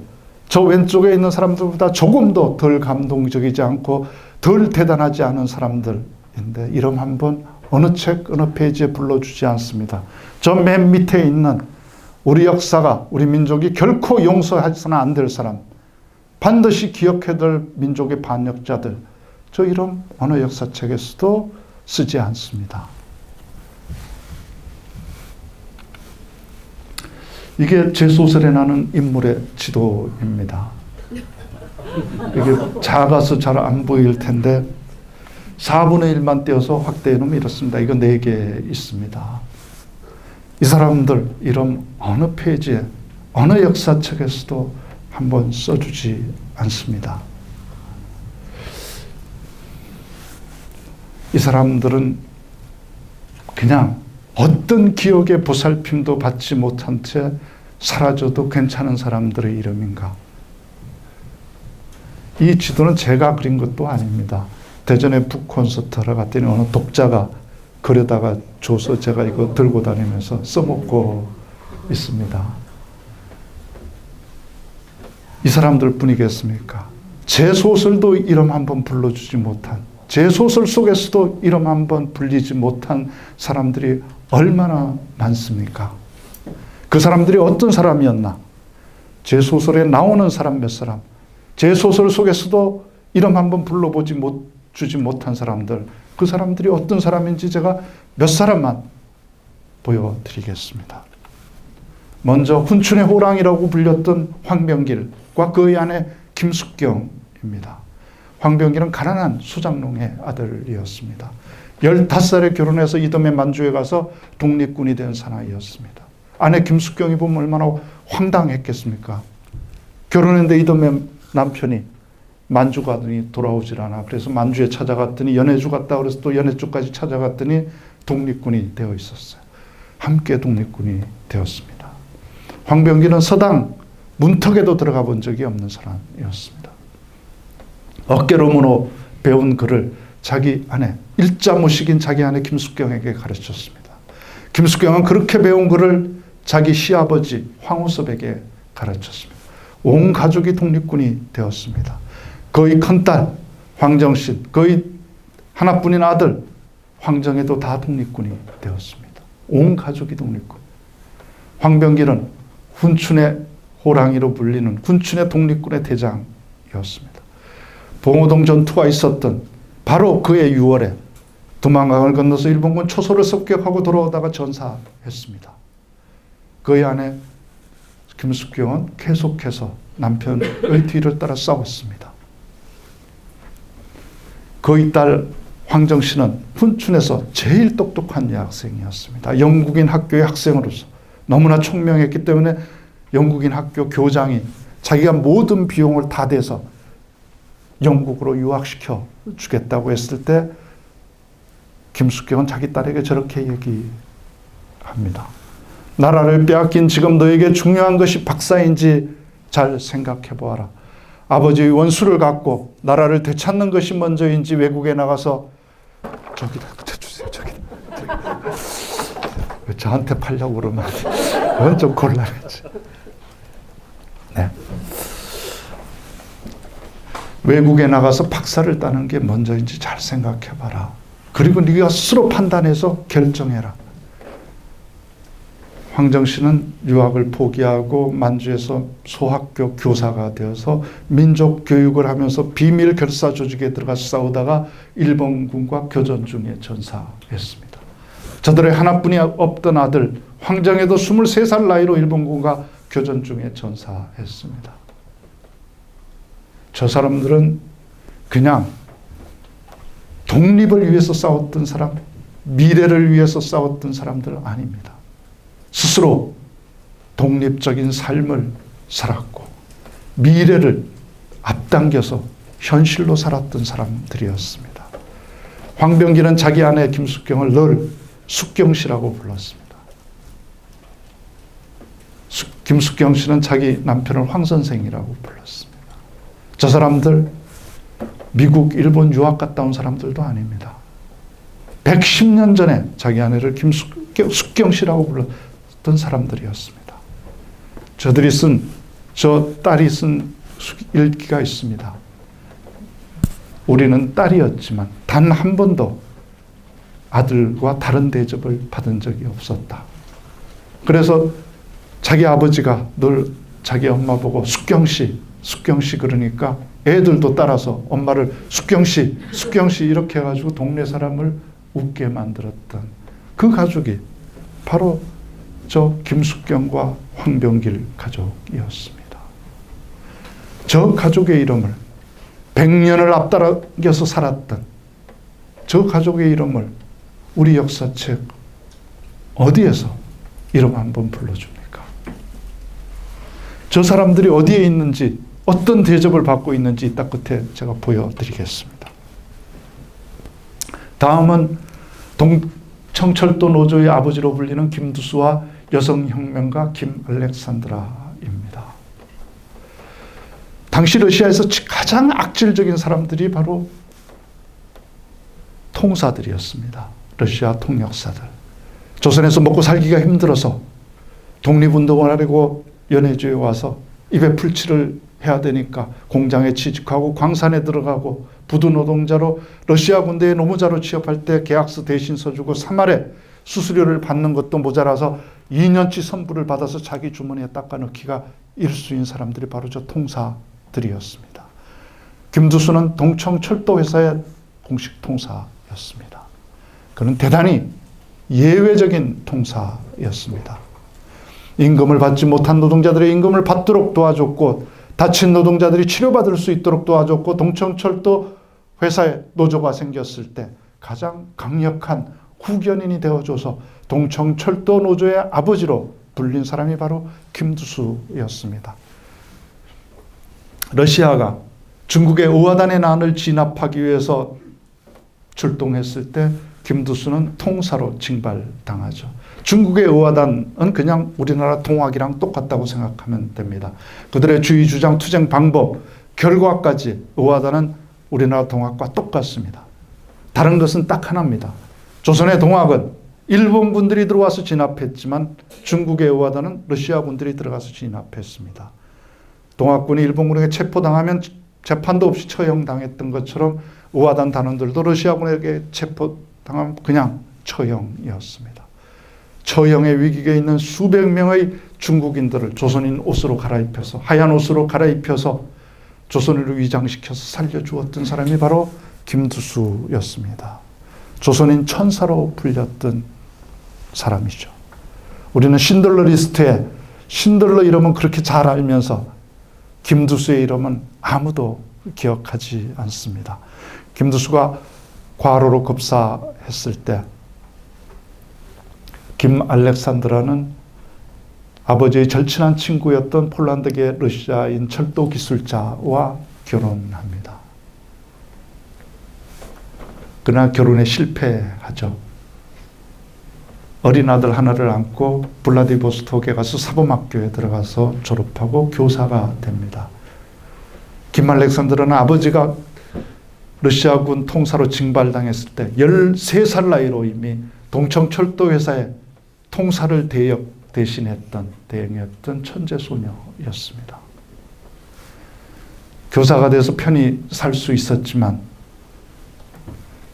저 왼쪽에 있는 사람들보다 조금도 덜 감동적이지 않고 덜 대단하지 않은 사람들인데 이름 한번 어느 책, 어느 페이지에 불러주지 않습니다. 저 맨 밑에 있는 우리 역사가, 우리 민족이 결코 용서해서는 안 될 사람, 반드시 기억해야 될 민족의 반역자들, 저 이름 어느 역사책에서도 쓰지 않습니다. 이게 제 소설에 나오는 인물의 지도입니다. 이게 작아서 잘 안 보일 텐데 4분의 1만 떼어서 확대해 놓으면 이렇습니다. 이거 4개 있습니다. 이 사람들 이름 어느 페이지에 어느 역사책에서도 한번 써주지 않습니다. 이 사람들은 그냥 어떤 기억의 보살핌도 받지 못한 채 사라져도 괜찮은 사람들의 이름인가? 이 지도는 제가 그린 것도 아닙니다. 대전에 북콘서트 하러 갔더니 어느 독자가 그려다가 줘서 제가 이거 들고 다니면서 써먹고 있습니다. 이 사람들 뿐이겠습니까? 제 소설도 이름 한번 불러주지 못한, 제 소설 속에서도 이름 한번 불리지 못한 사람들이 얼마나 많습니까? 그 사람들이 어떤 사람이었나? 제 소설에 나오는 사람 몇 사람, 제 소설 속에서도 이름 한번 주지 못한 사람들, 그 사람들이 어떤 사람인지 제가 몇 사람만 보여드리겠습니다. 먼저 훈춘의 호랑이라고 불렸던 황병길과 그의 아내 김숙경입니다. 황병길은 가난한 소장농의 아들이었습니다. 15살에 결혼해서 이듬해 만주에 가서 독립군이 된 사나이였습니다. 아내 김숙경이 보면 얼마나 황당했겠습니까? 결혼했는데 이듬해 남편이 만주 가더니 돌아오질 않아. 그래서 만주에 찾아갔더니 연해주 갔다 그래서 또 연해주까지 찾아갔더니 독립군이 되어 있었어요. 함께 독립군이 되었습니다. 황병길은 서당 문턱에도 들어가 본 적이 없는 사람이었습니다. 어깨로 문어 배운 글을 자기 아내, 일자무식인 자기 아내 김숙경에게 가르쳤습니다. 김숙경은 그렇게 배운 글을 자기 시아버지 황우섭에게 가르쳤습니다. 온 가족이 독립군이 되었습니다. 그의 큰딸 황정신, 그의 하나뿐인 아들 황정혜도 다 독립군이 되었습니다. 온 가족이 독립군. 황병길은 훈춘의 호랑이로 불리는 훈춘의 독립군의 대장이었습니다. 봉오동 전투가 있었던 바로 그해 6월에 두만강을 건너서 일본군 초소를 습격하고 돌아오다가 전사했습니다. 그의 아내 김숙경은 계속해서 남편의 뒤를 따라 싸웠습니다. 그의 딸 황정씨는 훈춘에서 제일 똑똑한 여학생이었습니다. 영국인 학교의 학생으로서 너무나 총명했기 때문에 영국인 학교 교장이 자기가 모든 비용을 다 대서 영국으로 유학시켜 주겠다고 했을 때 김숙경은 자기 딸에게 저렇게 얘기합니다. 나라를 빼앗긴 지금 너에게 중요한 것이 박사인지 잘 생각해 보아라. 아버지의 원수를 갚고 나라를 되찾는 것이 먼저인지 외국에 나가서 저기다 주세요. 저기다. 왜 저한테 팔려고 그러면 그건 좀 곤란하지. 네. 외국에 나가서 박사를 따는 게 먼저인지 잘 생각해 봐라. 그리고 네가 스스로 판단해서 결정해라. 황정씨는 유학을 포기하고 만주에서 소학교 교사가 되어서 민족 교육을 하면서 비밀 결사 조직에 들어가서 싸우다가 일본군과 교전 중에 전사했습니다. 저들의 하나뿐이 없던 아들 황정혜도 23살 나이로 일본군과 교전 중에 전사했습니다. 저 사람들은 그냥 독립을 위해서 싸웠던 사람, 미래를 위해서 싸웠던 사람들 아닙니다. 스스로 독립적인 삶을 살았고 미래를 앞당겨서 현실로 살았던 사람들이었습니다. 황병길은 자기 아내 김숙경을 늘 숙경씨라고 불렀습니다. 김숙경 씨는 자기 남편을 황선생이라고 불렀습니다. 저 사람들 미국, 일본 유학 갔다 온 사람들도 아닙니다. 110년 전에 자기 아내를 숙경 씨라고 불렀던 사람들이었습니다. 저 딸이 쓴 일기가 있습니다. 우리는 딸이었지만 단 한 번도 아들과 다른 대접을 받은 적이 없었다. 그래서 자기 아버지가 늘 자기 엄마 보고 숙경씨 그러니까 애들도 따라서 엄마를 숙경씨 이렇게 해가지고 동네 사람을 웃게 만들었던 그 가족이 바로 저 김숙경과 황병길 가족이었습니다. 저 가족의 이름을 100년을 앞당겨서 살았던 저 가족의 이름을 우리 역사책 어디에서 이름 한번 불러줍니까? 저 사람들이 어디에 있는지 어떤 대접을 받고 있는지 딱 끝에 제가 보여드리겠습니다. 다음은 청철도 노조의 아버지로 불리는 김두수와 여성혁명가 김알렉산드라입니다. 당시 러시아에서 가장 악질적인 사람들이 바로 통사들이었습니다. 러시아 통역사들. 조선에서 먹고 살기가 힘들어서 독립운동을 하려고 연해주에 와서 입에 풀칠을 해야 되니까 공장에 취직하고 광산에 들어가고 부두 노동자로 러시아 군대의 노무자로 취업할 때 계약서 대신 써주고 3월에 수수료를 받는 것도 모자라서 2년치 선불을 받아서 자기 주머니에 닦아넣기가 일수인 사람들이 바로 저 통사들이었습니다. 김두수는 동청철도회사의 공식 통사였습니다. 그는 대단히 예외적인 통사였습니다. 임금을 받지 못한 노동자들의 임금을 받도록 도와줬고 다친 노동자들이 치료받을 수 있도록 도와줬고 동청철도 회사에 노조가 생겼을 때 가장 강력한 후견인이 되어줘서 동청철도 노조의 아버지로 불린 사람이 바로 김두수였습니다. 러시아가 중국의 의화단의 난을 진압하기 위해서 출동했을 때 김두수는 통사로 징발당하죠. 중국의 의화단은 그냥 우리나라 동학이랑 똑같다고 생각하면 됩니다. 그들의 주의 주장 투쟁 방법 결과까지 의화단은 우리나라 동학과 똑같습니다. 다른 것은 딱 하나입니다. 조선의 동학은 일본 군들이 들어와서 진압했지만 중국의 의화단은 러시아 군들이 들어가서 진압했습니다. 동학군이 일본군에게 체포당하면 재판도 없이 처형당했던 것처럼 의화단 단원들도 러시아군에게 체포당하면 그냥 처형이었습니다. 처형의 위기에 있는 수백 명의 중국인들을 조선인 옷으로 갈아입혀서 하얀 옷으로 갈아입혀서 조선인을 위장시켜서 살려주었던 사람이 바로 김두수였습니다. 조선인 천사로 불렸던 사람이죠. 우리는 신들러 리스트에 신들러 이름은 그렇게 잘 알면서 김두수의 이름은 아무도 기억하지 않습니다. 김두수가 과로로 급사했을 때 김 알렉산드라는 아버지의 절친한 친구였던 폴란드계 러시아인 철도 기술자와 결혼합니다. 그러나 결혼에 실패하죠. 어린 아들 하나를 안고 블라디보스톡에 가서 사범학교에 들어가서 졸업하고 교사가 됩니다. 김 알렉산드라는 아버지가 러시아군 통사로 징발당했을 때 13살 나이로 이미 동청철도 회사에 통사를 대행했던 천재소녀였습니다. 교사가 돼서 편히 살 수 있었지만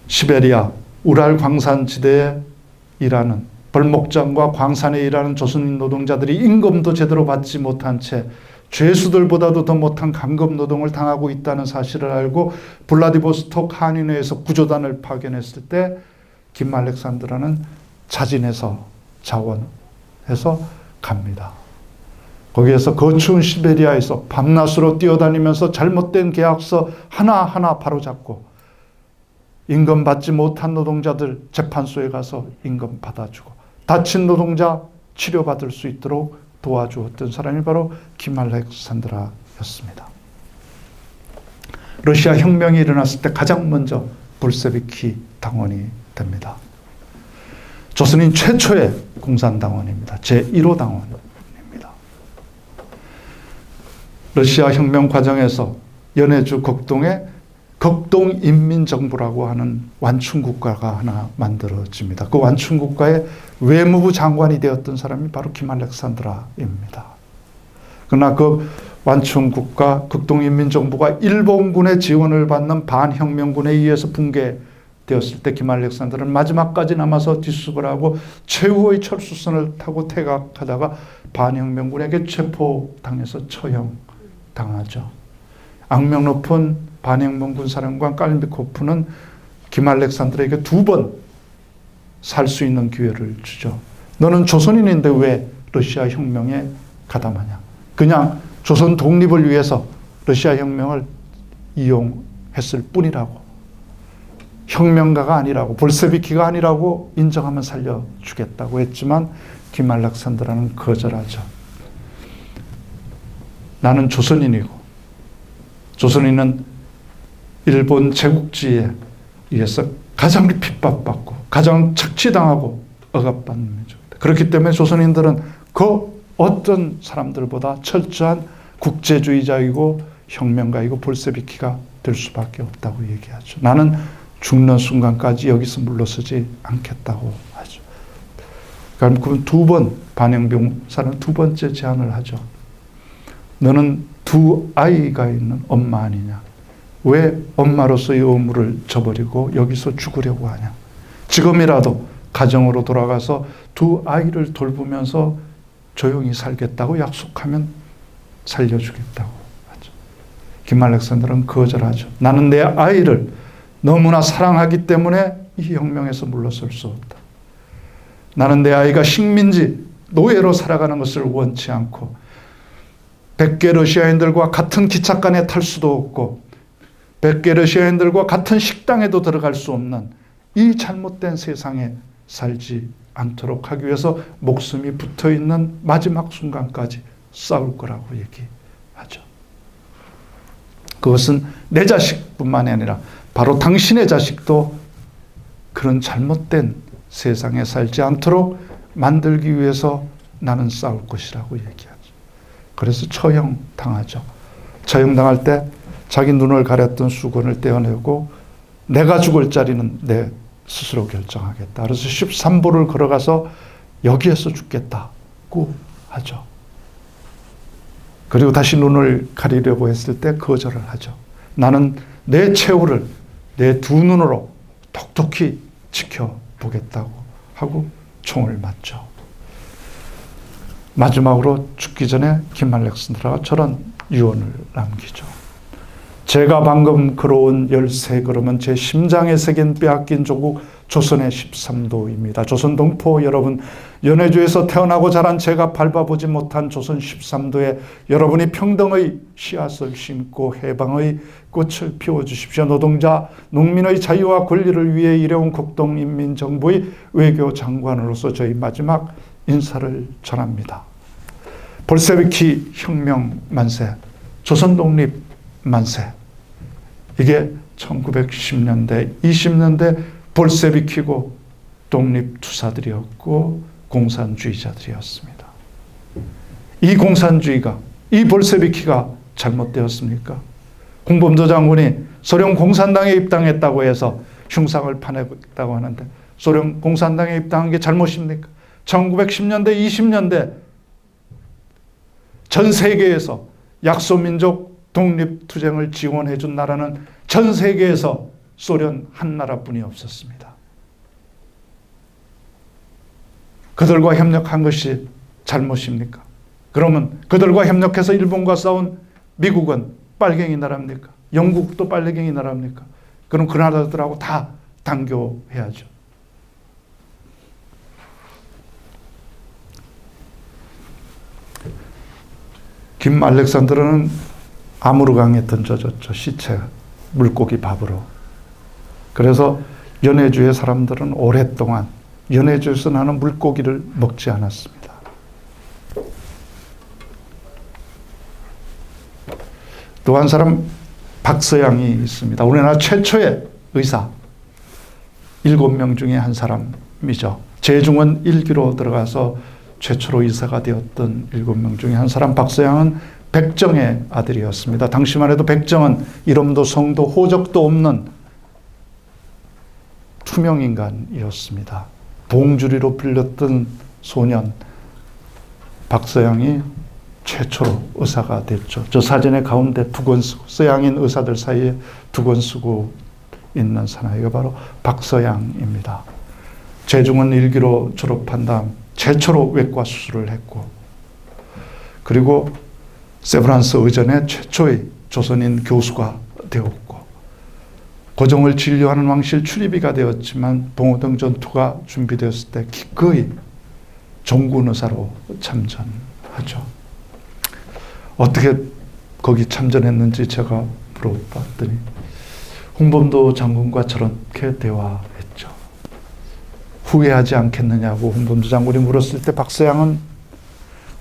시베리아 우랄 광산지대에 일하는 벌목장과 광산에 일하는 조선인 노동자들이 임금도 제대로 받지 못한 채 죄수들보다도 더 못한 강금 노동을 당하고 있다는 사실을 알고 블라디보스톡 한인회에서 구조단을 파견했을 때 김 알렉산드라는 자진해서 자원해서 갑니다. 거기에서 거추운 시베리아에서 밤낮으로 뛰어다니면서 잘못된 계약서 하나하나 바로잡고 임금 받지 못한 노동자들 재판소에 가서 임금 받아주고 다친 노동자 치료받을 수 있도록 도와주었던 사람이 바로 김 알렉산드라였습니다. 러시아 혁명이 일어났을 때 가장 먼저 볼셰비키 당원이 됩니다. 조선인 최초의 공산당원입니다. 제1호 당원입니다. 러시아 혁명 과정에서 연해주 극동에 극동인민정부라고 하는 완충국가가 하나 만들어집니다. 그 완충국가의 외무부 장관이 되었던 사람이 바로 김 알렉산드라입니다. 그러나 그 완충국가 극동인민정부가 일본군의 지원을 받는 반혁명군에 의해서 붕괴되었을 때 김 알렉산드라는 마지막까지 남아서 뒷수습을 하고 최후의 철수선을 타고 퇴각하다가 반혁명군에게 체포당해서 처형당하죠. 악명 높은 반혁명군 사령관 깔미코프는 김 알렉산드라에게 2번 살 수 있는 기회를 주죠. 너는 조선인인데 왜 러시아 혁명에 가담하냐. 그냥 조선 독립을 위해서 러시아 혁명을 이용했을 뿐이라고. 혁명가가 아니라고, 볼셰비키가 아니라고 인정하면 살려주겠다고 했지만 김 알렉산드라는 거절하죠. 나는 조선인이고 조선인은 일본 제국주의에 의해서 가장 핍박받고 가장 착취당하고 억압받는 민족이다. 그렇기 때문에 조선인들은 그 어떤 사람들보다 철저한 국제주의자이고 혁명가이고 볼셰비키가 될 수밖에 없다고 얘기하죠. 나는 죽는 순간까지 여기서 물러서지 않겠다고 하죠. 그럼 두 번, 반영비 목사는 두 번째 제안을 하죠. 너는 두 아이가 있는 엄마 아니냐? 왜 엄마로서의 의무를 저버리고 여기서 죽으려고 하냐? 지금이라도 가정으로 돌아가서 두 아이를 돌보면서 조용히 살겠다고 약속하면 살려주겠다고 하죠. 김 알렉산더는 거절하죠. 나는 내 아이를 너무나 사랑하기 때문에 이 혁명에서 물러설 수 없다. 나는 내 아이가 식민지, 노예로 살아가는 것을 원치 않고 100개 러시아인들과 같은 기찻간에 탈 수도 없고 100개 러시아인들과 같은 식당에도 들어갈 수 없는 이 잘못된 세상에 살지 않도록 하기 위해서 목숨이 붙어있는 마지막 순간까지 싸울 거라고 얘기하죠. 그것은 내 자식뿐만이 아니라 바로 당신의 자식도 그런 잘못된 세상에 살지 않도록 만들기 위해서 나는 싸울 것이라고 얘기하죠. 그래서 처형당하죠. 처형당할 때 자기 눈을 가렸던 수건을 떼어내고 내가 죽을 자리는 내 스스로 결정하겠다. 그래서 13보를 걸어가서 여기에서 죽겠다고 하죠. 그리고 다시 눈을 가리려고 했을 때 거절을 하죠. 나는 내 최후를 내 두 눈으로 똑똑히 지켜보겠다고 하고 총을 맞죠. 마지막으로 죽기 전에 김 알렉산더가 저런 유언을 남기죠. 제가 방금 걸어온 13걸음은 제 심장에 새긴 빼앗긴 조국 조선의 13도입니다. 조선 동포 여러분, 연해주에서 태어나고 자란 제가 밟아보지 못한 조선 13도에 여러분이 평등의 씨앗을 심고 해방의 꽃을 피워주십시오. 노동자, 농민의 자유와 권리를 위해 일해온 국동인민정부의 외교장관으로서 저희 마지막 인사를 전합니다. 볼셰비키 혁명 만세, 조선 독립 만세. 이게 1910년대, 20년대 볼셰비키고 독립투사들이었고 공산주의자들이었습니다. 이 공산주의가, 이 볼셰비키가 잘못되었습니까? 홍범도 장군이 소련 공산당에 입당했다고 해서 흉상을 파냈다고 하는데 소련 공산당에 입당한 게 잘못입니까? 1910년대, 20년대 전 세계에서 약소민족 독립투쟁을 지원해 준 나라는 전 세계에서 소련 한 나라뿐이 없었습니다. 그들과 협력한 것이 잘못입니까? 그러면 그들과 협력해서 일본과 싸운 미국은 빨갱이 나라입니까? 영국도 빨갱이 나라입니까? 그럼 그 나라들하고 다 단교해야죠. 김 알렉산더는 아무르강에 던져졌죠. 시체, 물고기 밥으로. 그래서 연해주의 사람들은 오랫동안 연해주에서 나는 물고기를 먹지 않았습니다. 또 한 사람 박서양이 있습니다. 우리나라 최초의 의사 7명 중에 한 사람이죠. 재중원 1기로 들어가서 최초로 의사가 되었던 7명 중에 한 사람 박서양은 백정의 아들이었습니다. 당시만 해도 백정은 이름도 성도 호적도 없는 투명인간이었습니다. 봉주리로 불렸던 소년 박서양이 최초로 의사가 됐죠. 저 사진의 가운데 두건 쓰고 서양인 의사들 사이에 두건 쓰고 있는 사나이가 바로 박서양입니다. 재중원 1기로 졸업한 다음 최초로 외과 수술을 했고 그리고 세브란스 의전의 최초의 조선인 교수가 되었고 고종을 진료하는 왕실 출입이가 되었지만 봉오동 전투가 준비되었을 때 기꺼이 종군 의사로 참전하죠. 어떻게 거기 참전했는지 제가 물어봤더니 홍범도 장군과 저렇게 대화했죠. 후회하지 않겠느냐고 홍범도 장군이 물었을 때 박서양은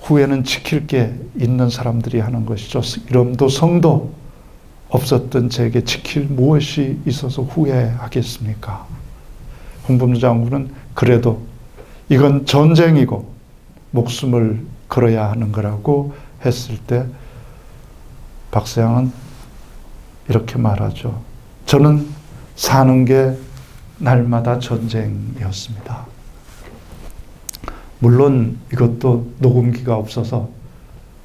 후회는 지킬 게 있는 사람들이 하는 것이죠. 이름도 성도 없었던 제게 지킬 무엇이 있어서 후회하겠습니까? 홍범도 장군은 그래도 이건 전쟁이고 목숨을 걸어야 하는 거라고 했을 때 박서양은 이렇게 말하죠. 저는 사는 게 날마다 전쟁이었습니다. 물론 이것도 녹음기가 없어서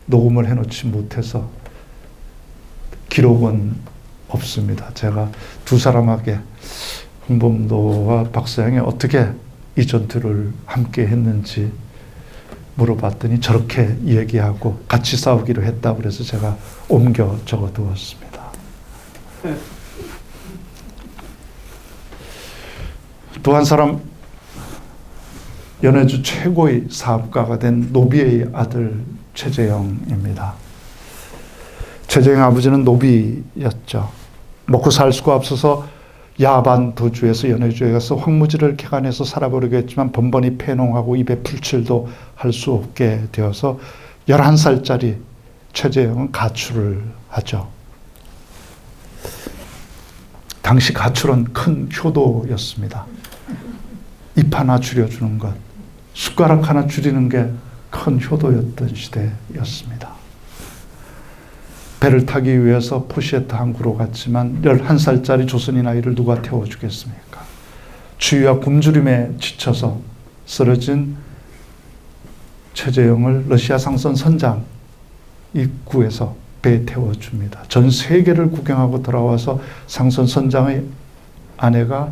녹음을 해놓지 못해서 기록은 없습니다. 제가 두 사람에게 홍범도와 박사양이 어떻게 이 전투를 함께 했는지 물어봤더니 저렇게 얘기하고 같이 싸우기로 했다고 그래서 제가 옮겨 적어두었습니다. 또 한 사람, 연해주 최고의 사업가가 된 노비의 아들 최재형입니다. 최재형 아버지는 노비였죠. 먹고 살 수가 없어서 야반 도주에서 연해주에 가서 황무지를 개간해서 살아보려고 했지만 번번이 폐농하고 입에 풀칠도 할 수 없게 되어서 11살짜리 최재형은 가출을 하죠. 당시 가출은 큰 효도였습니다. 입 하나 줄여주는 것, 숟가락 하나 줄이는 게 큰 효도였던 시대였습니다. 배를 타기 위해서 포시에트 항구로 갔지만 11살짜리 조선인 아이를 누가 태워주겠습니까? 추위와 굶주림에 지쳐서 쓰러진 최재형을 러시아 상선 선장 입구에서 배에 태워줍니다. 전 세계를 구경하고 돌아와서 상선 선장의 아내가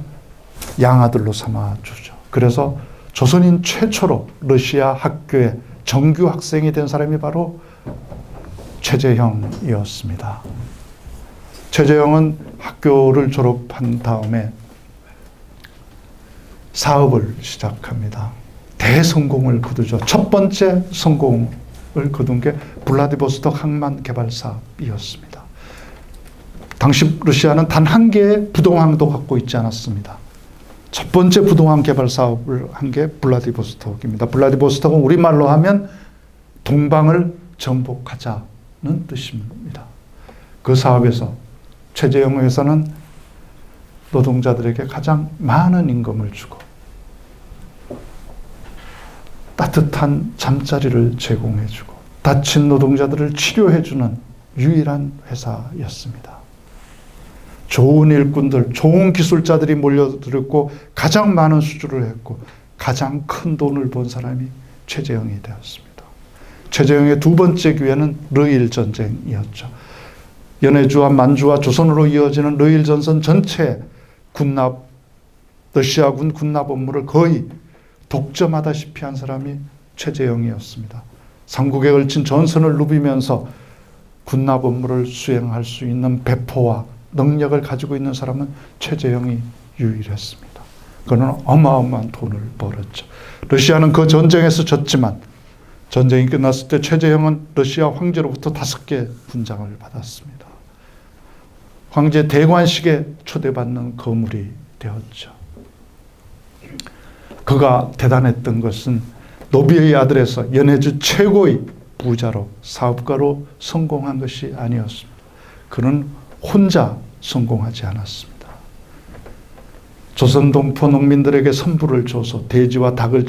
양아들로 삼아주죠. 그래서 조선인 최초로 러시아 학교에 정규 학생이 된 사람이 바로 최재형이었습니다. 최재형은 학교를 졸업한 다음에 사업을 시작합니다. 대성공을 거두죠. 첫 번째 성공을 거둔 게 블라디보스톡 항만 개발 사업이었습니다. 당시 러시아는 단 한 개의 부동항도 갖고 있지 않았습니다. 첫 번째 부동항 개발 사업을 한 게 블라디보스톡입니다. 블라디보스톡은 우리말로 하면 동방을 정복하자는 뜻입니다. 그 사업에서 최재형 회사는 노동자들에게 가장 많은 임금을 주고 따뜻한 잠자리를 제공해주고 다친 노동자들을 치료해주는 유일한 회사였습니다. 좋은 일꾼들, 좋은 기술자들이 몰려들었고 가장 많은 수주를 했고 가장 큰 돈을 번 사람이 최재형이 되었습니다. 최재형의 두 번째 기회는 르일 전쟁이었죠. 연해주와 만주와 조선으로 이어지는 르일 전선 전체 군납, 러시아군 군납 업무를 거의 독점하다시피 한 사람이 최재형이었습니다. 삼국에 걸친 전선을 누비면서 군납 업무를 수행할 수 있는 배포와 능력을 가지고 있는 사람은 최재형이 유일했습니다. 그는 어마어마한 돈을 벌었죠. 러시아는 그 전쟁에서 졌지만 전쟁이 끝났을 때 최재형은 러시아 황제로부터 5개 분장을 받았습니다. 황제 대관식에 초대받는 거물이 되었죠. 그가 대단했던 것은 노비의 아들에서 연해주 최고의 부자로 사업가로 성공한 것이 아니었습니다. 그는 혼자 성공하지 않았습니다. 조선 동포 농민들에게 선불을 줘서 돼지와 닭을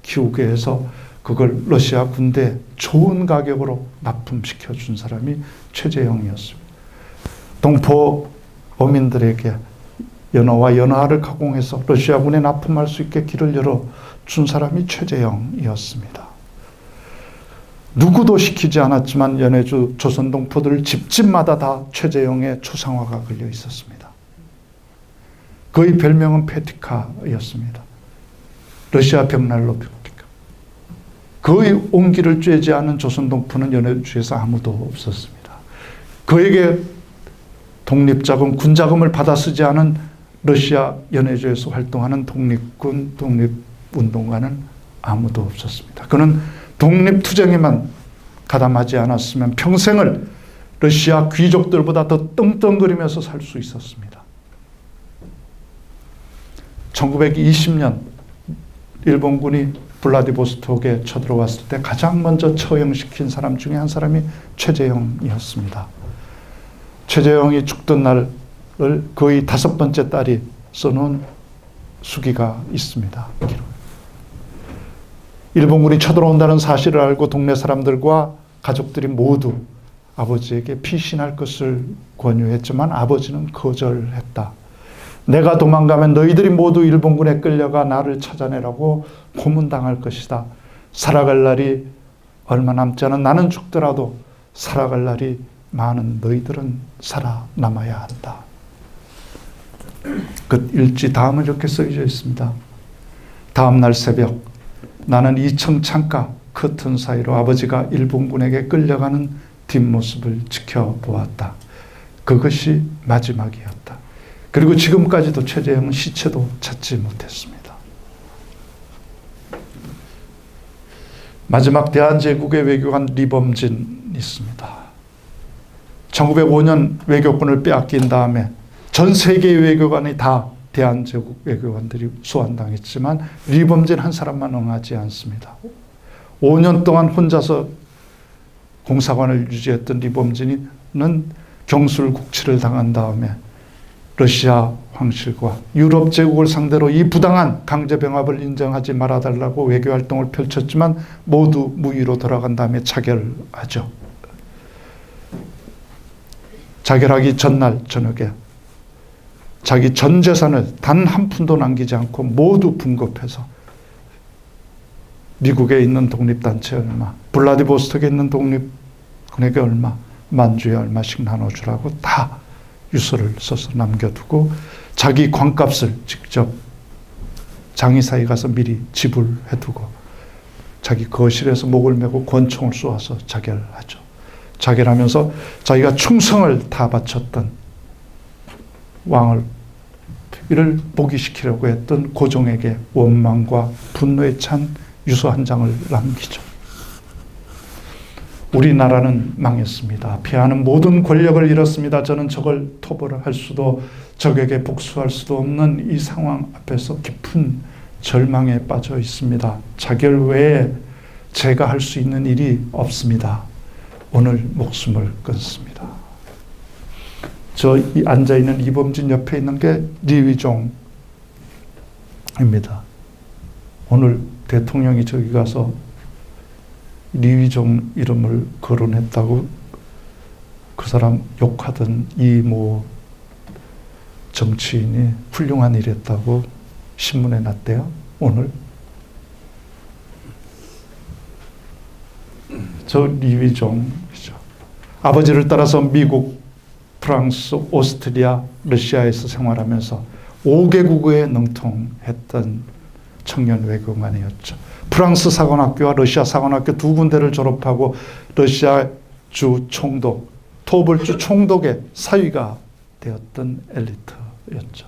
키우게 해서 그걸 러시아 군대에 좋은 가격으로 납품시켜 준 사람이 최재형이었습니다. 동포 어민들에게 연어와 연어알을 가공해서 러시아군에 납품할 수 있게 길을 열어준 사람이 최재형이었습니다. 누구도 시키지 않았지만 연해주 조선 동포들 집집마다 다 최재형의 초상화가 걸려 있었습니다. 그의 별명은 페티카였습니다. 러시아 벽난로 페티카. 그의 온기를 쬐지 않은 조선 동포는 연해주에서 아무도 없었습니다. 그에게 독립자금, 군자금을 받아 쓰지 않은 러시아 연해주에서 활동하는 독립군, 독립운동가는 아무도 없었습니다. 그는 독립투쟁에만 가담하지 않았으면 평생을 러시아 귀족들보다 더 떵떵거리면서 살 수 있었습니다. 1920년 일본군이 블라디보스톡에 쳐들어왔을 때 가장 먼저 처형시킨 사람 중에 한 사람이 최재형이었습니다. 최재형이 죽던 날을 거의 5번째 딸이 써놓은 수기가 있습니다. 일본군이 쳐들어온다는 사실을 알고 동네 사람들과 가족들이 모두 아버지에게 피신할 것을 권유했지만 아버지는 거절했다. 내가 도망가면 너희들이 모두 일본군에 끌려가 나를 찾아내라고 고문당할 것이다. 살아갈 날이 얼마 남지 않은 나는 죽더라도 살아갈 날이 많은 너희들은 살아남아야 한다. 그 일지 다음은 이렇게 쓰여져 있습니다. 다음 날 새벽 나는 2층 창가 커튼 사이로 아버지가 일본군에게 끌려가는 뒷모습을 지켜보았다. 그것이 마지막이었다. 그리고 지금까지도 최재형은 시체도 찾지 못했습니다. 마지막 대한제국의 외교관 리범진 있습니다. 1905년 외교권을 빼앗긴 다음에 전 세계의 외교관이 다 대한제국 외교관들이 소환당했지만 리범진 한 사람만 응하지 않습니다. 5년 동안 혼자서 공사관을 유지했던 리범진은 경술 국치를 당한 다음에 러시아 황실과 유럽 제국을 상대로 이 부당한 강제병합을 인정하지 말아달라고 외교활동을 펼쳤지만 모두 무위로 돌아간 다음에 자결하죠. 자결하기 전날 저녁에 자기 전 재산을 단 한 푼도 남기지 않고 모두 분급해서 미국에 있는 독립단체 얼마, 블라디보스톡에 있는 독립군에게 얼마, 만주에 얼마씩 나눠주라고 다 유서를 써서 남겨두고 자기 관값을 직접 장의사에 가서 미리 지불해두고 자기 거실에서 목을 메고 권총을 쏘아서 자결하죠. 자결하면서 자기가 충성을 다 바쳤던 왕을 이를 복위시키려고 했던 고종에게 원망과 분노에 찬 유서 한 장을 남기죠. 우리나라는 망했습니다. 피하는 모든 권력을 잃었습니다. 저는 적을 토벌할 수도 적에게 복수할 수도 없는 이 상황 앞에서 깊은 절망에 빠져 있습니다. 자결 외에 제가 할 수 있는 일이 없습니다. 오늘 목숨을 끊습니다. 저 앉아있는 이범진 옆에 있는 게 리위종입니다. 오늘 대통령이 저기 가서 리위종 이름을 거론했다고 그 사람 욕하던 이모 정치인이 훌륭한 일 했다고 신문에 났대요. 오늘 저 리위종이죠. 아버지를 따라서 미국, 프랑스, 오스트리아, 러시아에서 생활하면서 5개국어에 능통했던 청년 외교관이었죠. 프랑스 사관학교와 러시아 사관학교 두 군데를 졸업하고 러시아 주 총독, 토벌주 총독의 사위가 되었던 엘리트였죠.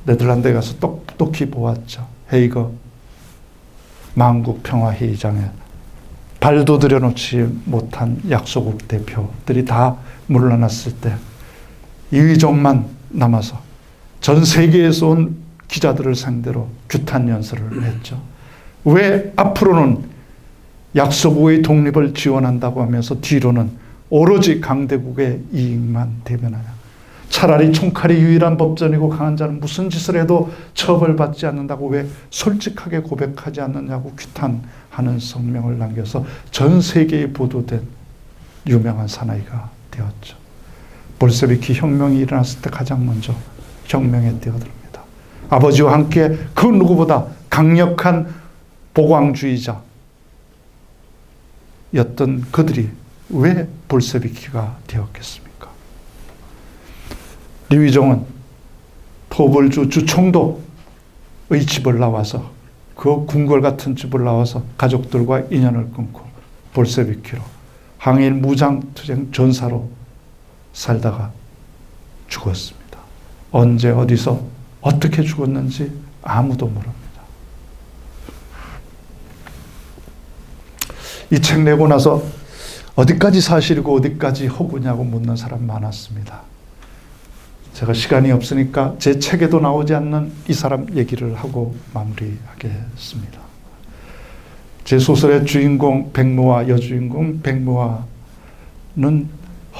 네덜란드에 가서 똑똑히 보았죠. 헤이거 만국 평화회의장에 발도 들여놓지 못한 약소국 대표들이 다 물러났을 때 이휘종만 남아서 전 세계에서 온 기자들을 상대로 규탄 연설을 했죠. 왜 앞으로는 약소국의 독립을 지원한다고 하면서 뒤로는 오로지 강대국의 이익만 대변하냐. 차라리 총칼이 유일한 법전이고 강한 자는 무슨 짓을 해도 처벌받지 않는다고 왜 솔직하게 고백하지 않느냐고 규탄하는 성명을 남겨서 전 세계에 보도된 유명한 사나이가 되었죠. 볼셰비키 혁명이 일어났을 때 가장 먼저 혁명에 뛰어듭니다. 아버지와 함께 그 누구보다 강력한 보광주의자였던 그들이 왜 볼셰비키가 되었겠습니까? 리위종은 토벌주 주총독의 집을 나와서 그 궁궐 같은 집을 나와서 가족들과 인연을 끊고 볼셰비키로 항일 무장투쟁 전사로 살다가 죽었습니다. 언제 어디서 어떻게 죽었는지 아무도 모릅니다. 이 책 내고 나서 어디까지 사실이고 어디까지 허구냐고 묻는 사람 많았습니다. 제가 시간이 없으니까 제 책에도 나오지 않는 이 사람 얘기를 하고 마무리하겠습니다. 제 소설의 주인공 백모와 여주인공 백모와는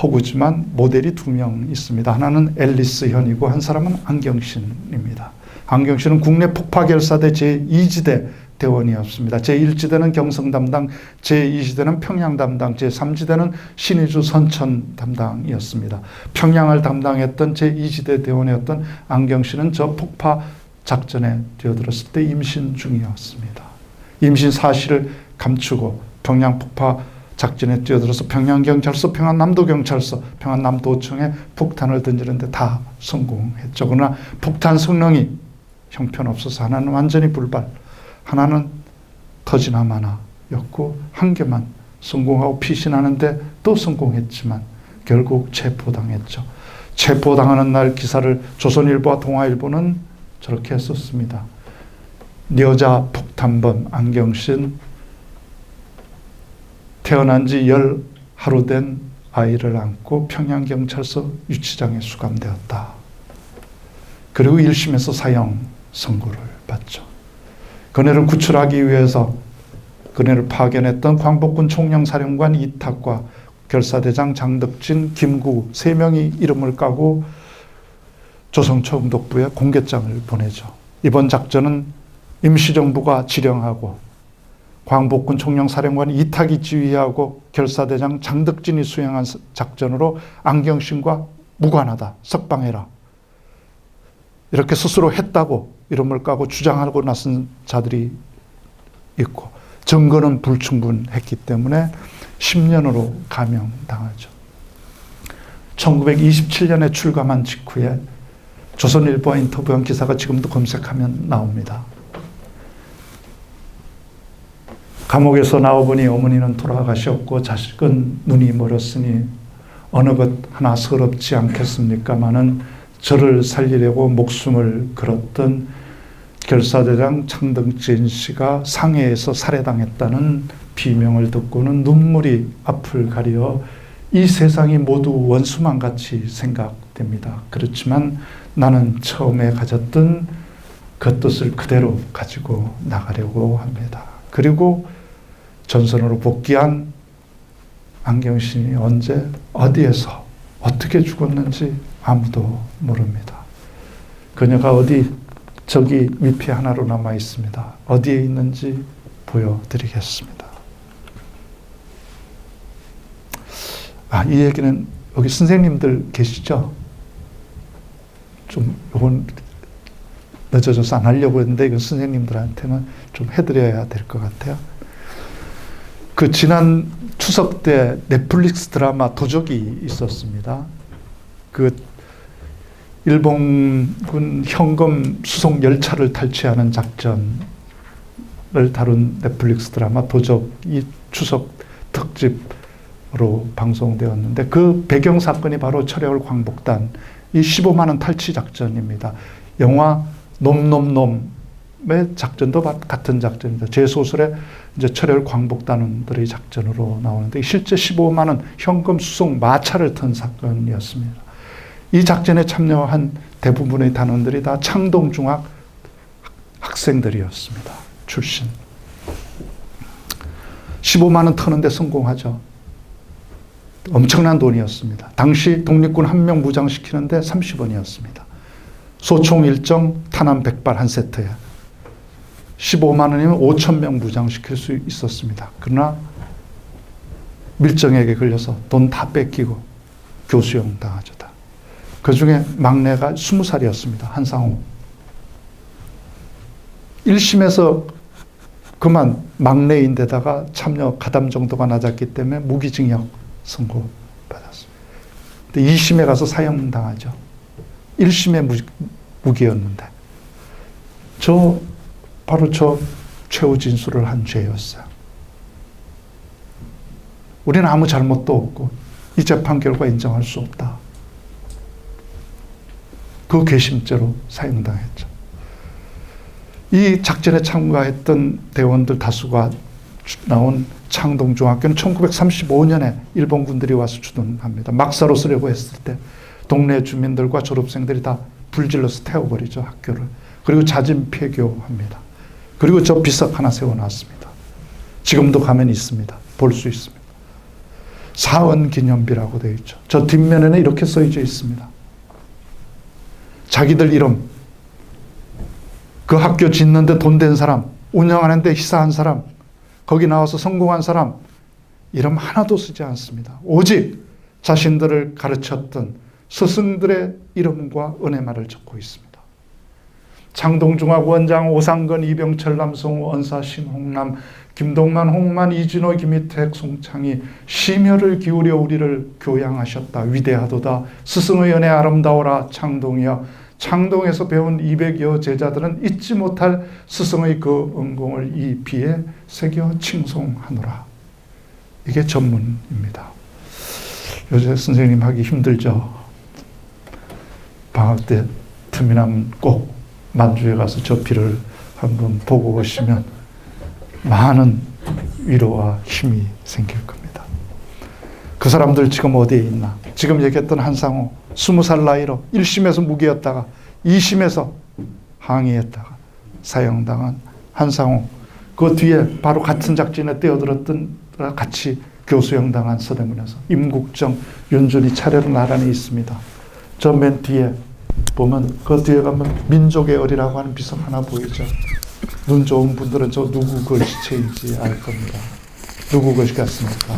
허구지만 모델이 2명 있습니다. 하나는 앨리스 현이고 한 사람은 안경신입니다. 안경신은 국내 폭파결사대 제2지대 대원이었습니다. 제1지대는 경성 담당, 제2지대는 평양 담당, 제3지대는 신의주 선천 담당이었습니다. 평양을 담당했던 제2지대 대원이었던 안경신은 저 폭파 작전에 뛰어들었을 때 임신 중이었습니다. 임신 사실을 감추고 평양 폭파 작전에 뛰어들어서 평양경찰서, 평안남도경찰서, 평안남도청에 폭탄을 던지는데 다 성공했죠. 그러나 폭탄 성능이 형편없어서 하나는 완전히 불발, 하나는 터지나 마나였고 한 개만 성공하고 피신하는데 또 성공했지만 결국 체포당했죠. 체포당하는 날 기사를 조선일보와 동아일보는 저렇게 했었습니다. 여자 폭탄범 안경신 태어난 지 10하루 된 아이를 안고 평양경찰서 유치장에 수감되었다. 그리고 1심에서 사형 선고를 받죠. 그네를 구출하기 위해서 그네를 파견했던 광복군 총령사령관 이탁과 결사대장 장덕진, 김구 3명이 이름을 까고 조선총독부에 공개장을 보내죠. 이번 작전은 임시정부가 지령하고 광복군 총령사령관 이탁이 지휘하고 결사대장 장덕진이 수행한 작전으로 안경신과 무관하다. 석방해라. 이렇게 스스로 했다고 이름을 까고 주장하고 나선 자들이 있고 증거는 불충분했기 때문에 10년으로 감형당하죠. 1927년에 출감한 직후에 조선일보와 인터뷰한 기사가 지금도 검색하면 나옵니다. 감옥에서 나와보니 어머니는 돌아가셨고 자식은 눈이 멀었으니 어느 것 하나 서럽지 않겠습니까마는 저를 살리려고 목숨을 걸었던 결사대장 장덕진 씨가 상해에서 살해당했다는 비명을 듣고는 눈물이 앞을 가려 이 세상이 모두 원수만 같이 생각됩니다. 그렇지만 나는 처음에 가졌던 그 뜻을 그대로 가지고 나가려고 합니다. 그리고 전선으로 복귀한 안경신이 언제 어디에서 어떻게 죽었는지 아무도 모릅니다. 그녀가 어디 저기 위패 하나로 남아 있습니다. 어디에 있는지 보여드리겠습니다. 이 얘기는 여기 선생님들 계시죠? 좀 이건 늦어져서 안 하려고 했는데 이건 선생님들한테는 좀 해드려야 될 것 같아요. 그 지난 추석 때 넷플릭스 드라마 도적이 있었습니다. 그 일본군 현금 수송 열차를 탈취하는 작전을 다룬 넷플릭스 드라마 도적이 추석 특집으로 방송되었는데 그 배경 사건이 바로 철혈 광복단 이 15만 원 탈취 작전입니다. 영화 놈놈놈의 작전도 같은 작전입니다. 제 소설에 이제 철혈 광복단원들의 작전으로 나오는데 실제 15만 원 현금 수송 마차를 턴 사건이었습니다. 이 작전에 참여한 대부분의 단원들이 다 창동중학 학생들이었습니다. 출신. 15만 원 터는데 성공하죠. 엄청난 돈이었습니다. 당시 독립군 한 명 무장시키는데 30원이었습니다. 소총 1정, 탄환 100발 한 세트에 15만 원이면 5천 명 무장시킬 수 있었습니다. 그러나 밀정에게 걸려서 돈 다 뺏기고 교수형 당하죠. 그 중에 막내가 20살이었습니다. 한상우. 1심에서 그만 막내인데다가 참여 가담 정도가 낮았기 때문에 무기징역 선고받았습니다. 근데 2심에 가서 사형당하죠. 1심에 무기였는데. 바로 저 최후 진술을 한 죄였어요. 우리는 아무 잘못도 없고 이 재판 결과 인정할 수 없다. 그 괘씸죄로 사형당했죠. 이 작전에 참가했던 대원들 다수가 나온 창동중학교는 1935년에 일본군들이 와서 주둔합니다. 막사로 쓰려고 했을 때 동네 주민들과 졸업생들이 다 불질러서 태워버리죠, 학교를. 그리고 자진 폐교합니다. 그리고 저 비석 하나 세워놨습니다. 지금도 가면 있습니다. 볼 수 있습니다. 사원기념비라고 되어 있죠. 저 뒷면에는 이렇게 써져 있습니다. 자기들 이름, 그 학교 짓는데 돈 된 사람, 운영하는데 희사한 사람, 거기 나와서 성공한 사람 이름 하나도 쓰지 않습니다. 오직 자신들을 가르쳤던 스승들의 이름과 은혜말을 적고 있습니다. 창동중학 원장 오상건 이병철 남성우 언사 신홍남 김동만 홍만 이진호 김희택 송창희 심혈을 기울여 우리를 교양하셨다. 위대하도다. 스승의 은혜 아름다워라. 창동이여. 창동에서 배운 200여 제자들은 잊지 못할 스승의 그 은공을 이 비에 새겨 칭송하노라. 이게 전문입니다. 요새 선생님 하기 힘들죠. 방학 때 틈이 나면 꼭 만주에 가서 저 비를 한번 보고 오시면 많은 위로와 힘이 생길 겁니다. 그 사람들 지금 어디에 있나? 지금 얘기했던 한상호 20살 나이로 1심에서 무기였다가 2심에서 항의했다가 사형당한 한상호, 그 뒤에 바로 같은 작진에 뛰어들었던 같이 교수형 당한 서대문에서 임국정, 윤준이 차례로 나란히 있습니다. 저 맨 뒤에 보면 그 뒤에 가면 민족의 어리라고 하는 비석 하나 보이죠. 눈 좋은 분들은 저 누구 글씨체인지 알 겁니다. 누구 글씨 같습니까?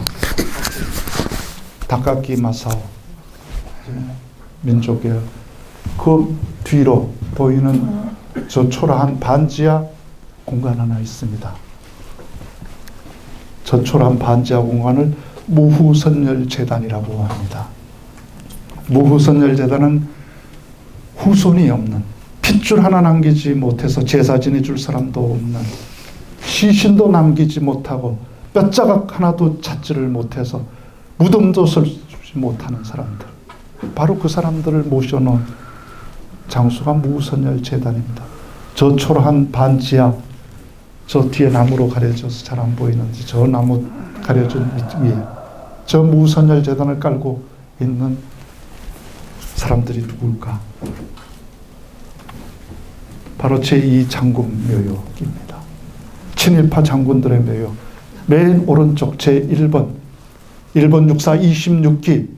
다카키 마사오. 민족의 그 뒤로 보이는 저 초라한 반지하 공간 하나 있습니다. 저 초라한 반지하 공간을 무후선열재단이라고 합니다. 무후선열재단은 후손이 없는, 핏줄 하나 남기지 못해서 제사 지내줄 사람도 없는, 시신도 남기지 못하고 뼈자각 하나도 찾지를 못해서 무덤도 설지 못하는 사람들, 바로 그 사람들을 모셔놓은 장소가 무후선열재단입니다. 저 초라한 반지하, 저 뒤에 나무로 가려져서 잘 안 보이는지 저 나무 가려진 위에 저 무선열재단을 깔고 있는 사람들이 누굴까? 바로 제2 장군 묘역입니다. 친일파 장군들의 묘역. 맨 오른쪽 제1번 일본 육사 26기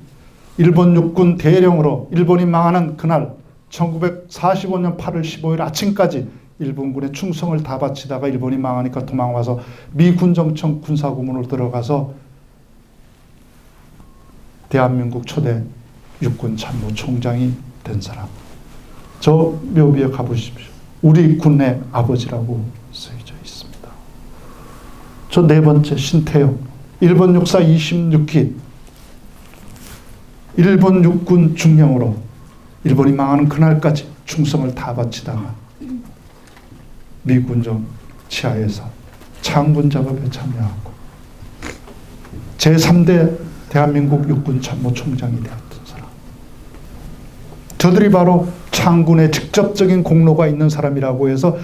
일본 육군 대령으로 일본이 망하는 그날 1945년 8월 15일 아침까지 일본군에 충성을 다 바치다가 일본이 망하니까 도망와서 미 군정청 군사고문으로 들어가서 대한민국 초대 육군 참모총장이 된 사람. 저 묘비에 가보십시오. 우리 군의 아버지라고 쓰여져 있습니다. 저 네 번째 신태용. 일본 육사 26기 일본 육군 중령으로 일본이 망하는 그날까지 충성을 다 바치다가 미군정 치하에서 창군 작업에 참여하고 제3대 대한민국 육군 참모총장이 되었던 사람. 저들이 바로 창군의 직접적인 공로가 있는 사람이라고 해서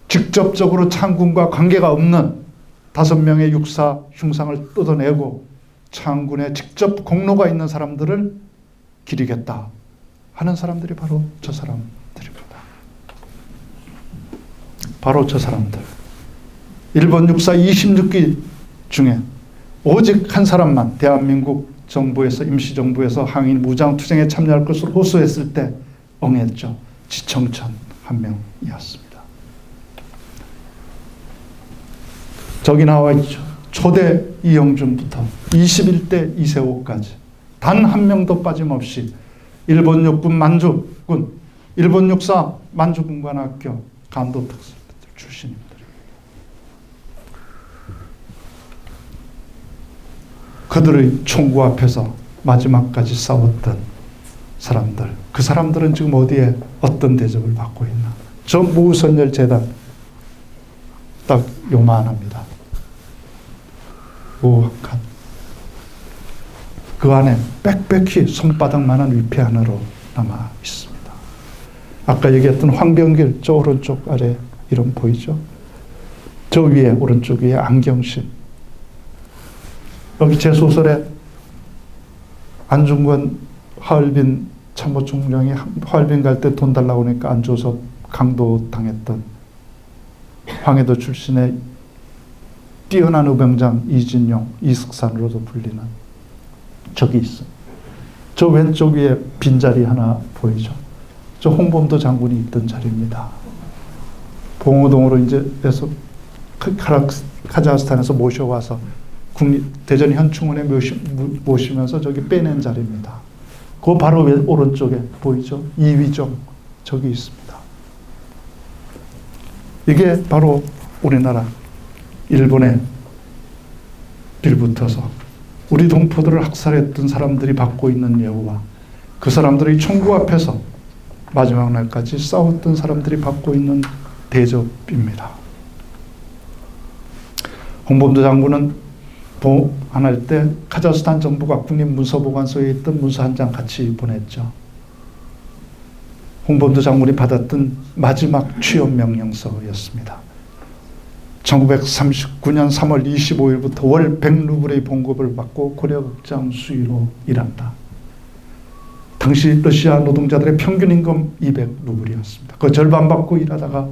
직접적으로 창군과 관계가 없는 5명의 육사 흉상을 뜯어내고 창군의 직접 공로가 있는 사람들을 기리겠다 하는 사람들이 바로 저 사람들입니다. 바로 저 사람들. 일본 육사 26기 중에 오직 한 사람만 대한민국 정부에서 임시정부에서 항일 무장투쟁에 참여할 것으로 호소했을 때 응했죠. 지청천 한 명이었습니다. 저기 나와 있죠. 초대 이영준부터 21대 이세호까지 단 한 명도 빠짐없이 일본 육군 만주군, 일본 육사 만주군관학교 간도특수 출신입니다. 그들의 총구 앞에서 마지막까지 싸웠던 사람들, 그 사람들은 지금 어디에 어떤 대접을 받고 있나? 저 무선열재단 딱 요만합니다. 오악한. 그 안에 빽빽히 손바닥만한 위패 하나로 남아 있습니다. 아까 얘기했던 황병길 저 오른쪽 아래 이름 보이죠? 저 위에 오른쪽 위에 안경신. 여기 제 소설에 안중근 하얼빈 참모총장이 하얼빈 갈 때 돈 달라고 하니까 안 줘서 강도당했던 황해도 출신의 뛰어난 의병장 이진용, 이숙산으로도 불리는 저기 있습니다. 저 왼쪽 위에 빈자리 하나 보이죠? 저 홍범도 장군이 있던 자리입니다. 봉오동으로 이제 해서 카자흐스탄에서 모셔와서 대전 현충원에 모시면서 저기 빼낸 자리입니다. 그 바로 오른쪽에 보이죠? 이위종 저기 있습니다. 이게 바로 우리나라 일본에 빌붙어서 우리 동포들을 학살했던 사람들이 받고 있는 예우와 그 사람들이 총구 앞에서 마지막 날까지 싸웠던 사람들이 받고 있는 대접입니다. 홍범도 장군은 보안할 때 카자흐스탄 정부가 국립문서보관소에 있던 문서 한 장 같이 보냈죠. 홍범도 장군이 받았던 마지막 취업 명령서였습니다. 1939년 3월 25일부터 월 100루블의 봉급을 받고 고려극장 수의로 일한다. 당시 러시아 노동자들의 평균 임금 200루블이었습니다. 그 절반 받고 일하다가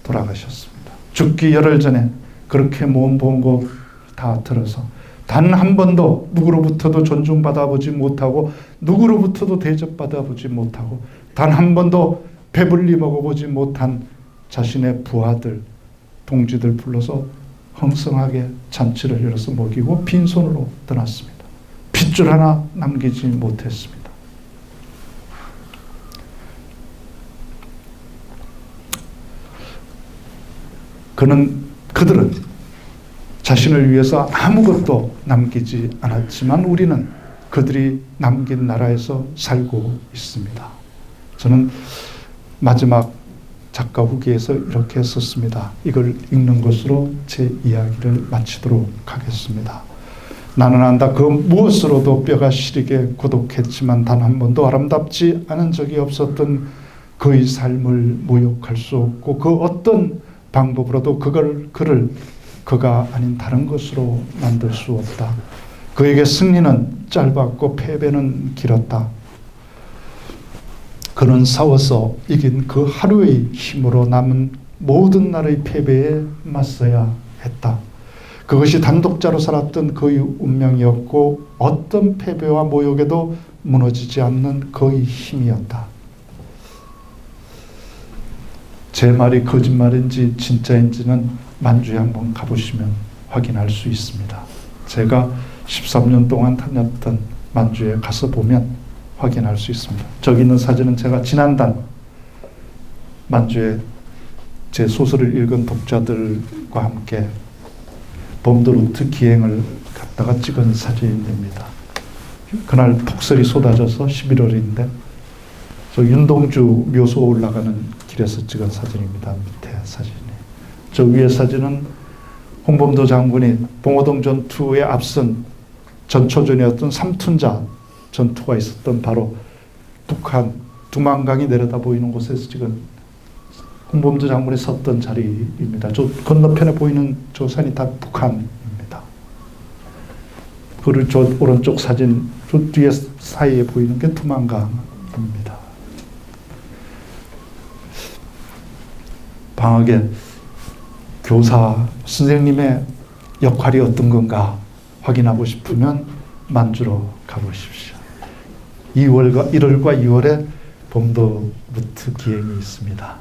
돌아가셨습니다. 죽기 열흘 전에 그렇게 모은 봉급 다 들어서 단 한 번도 누구로부터도 존중받아 보지 못하고 누구로부터도 대접받아 보지 못하고 단 한 번도 배불리 먹어보지 못한 자신의 부하들, 동지들 불러서 흥성하게 잔치를 열어서 먹이고 빈손으로 떠났습니다. 핏줄 하나 남기지 못했습니다. 그들은 자신을 위해서 아무것도 남기지 않았지만 우리는 그들이 남긴 나라에서 살고 있습니다. 저는 마지막 작가 후기에서 이렇게 썼습니다. 이걸 읽는 것으로 제 이야기를 마치도록 하겠습니다. 나는 안다. 그 무엇으로도 뼈가 시리게 고독했지만 단 한 번도 아름답지 않은 적이 없었던 그의 삶을 모욕할 수 없고 그 어떤 방법으로도 그를 그가 아닌 다른 것으로 만들 수 없다. 그에게 승리는 짧았고 패배는 길었다. 그는 싸워서 이긴 그 하루의 힘으로 남은 모든 날의 패배에 맞서야 했다. 그것이 단독자로 살았던 그의 운명이었고 어떤 패배와 모욕에도 무너지지 않는 그의 힘이었다. 제 말이 거짓말인지 진짜인지는 만주에 한번 가보시면 확인할 수 있습니다. 제가 13년 동안 다녔던 만주에 가서 보면 확인할 수 있습니다. 저기 있는 사진은 제가 지난달 만주에 제 소설을 읽은 독자들과 함께 범도루트 기행을 갔다가 찍은 사진입니다. 그날 폭설이 쏟아져서 11월인데 저 윤동주 묘소 올라가는 길에서 찍은 사진입니다. 밑에 사진이. 저 위에 사진은 홍범도 장군이 봉오동 전투에 앞선 전초전이었던 삼툰자 전투가 있었던 바로 북한 두만강이 내려다 보이는 곳에서 찍은 홍범도 장군이 섰던 자리입니다. 저 건너편에 보이는 저 산이 다 북한입니다. 그리고 저 오른쪽 사진, 저 뒤에 사이에 보이는 게 두만강입니다. 방학에 교사 선생님의 역할이 어떤 건가 확인하고 싶으면 만주로 가보십시오. 1월과 2월에 범도루트 기행이 있습니다.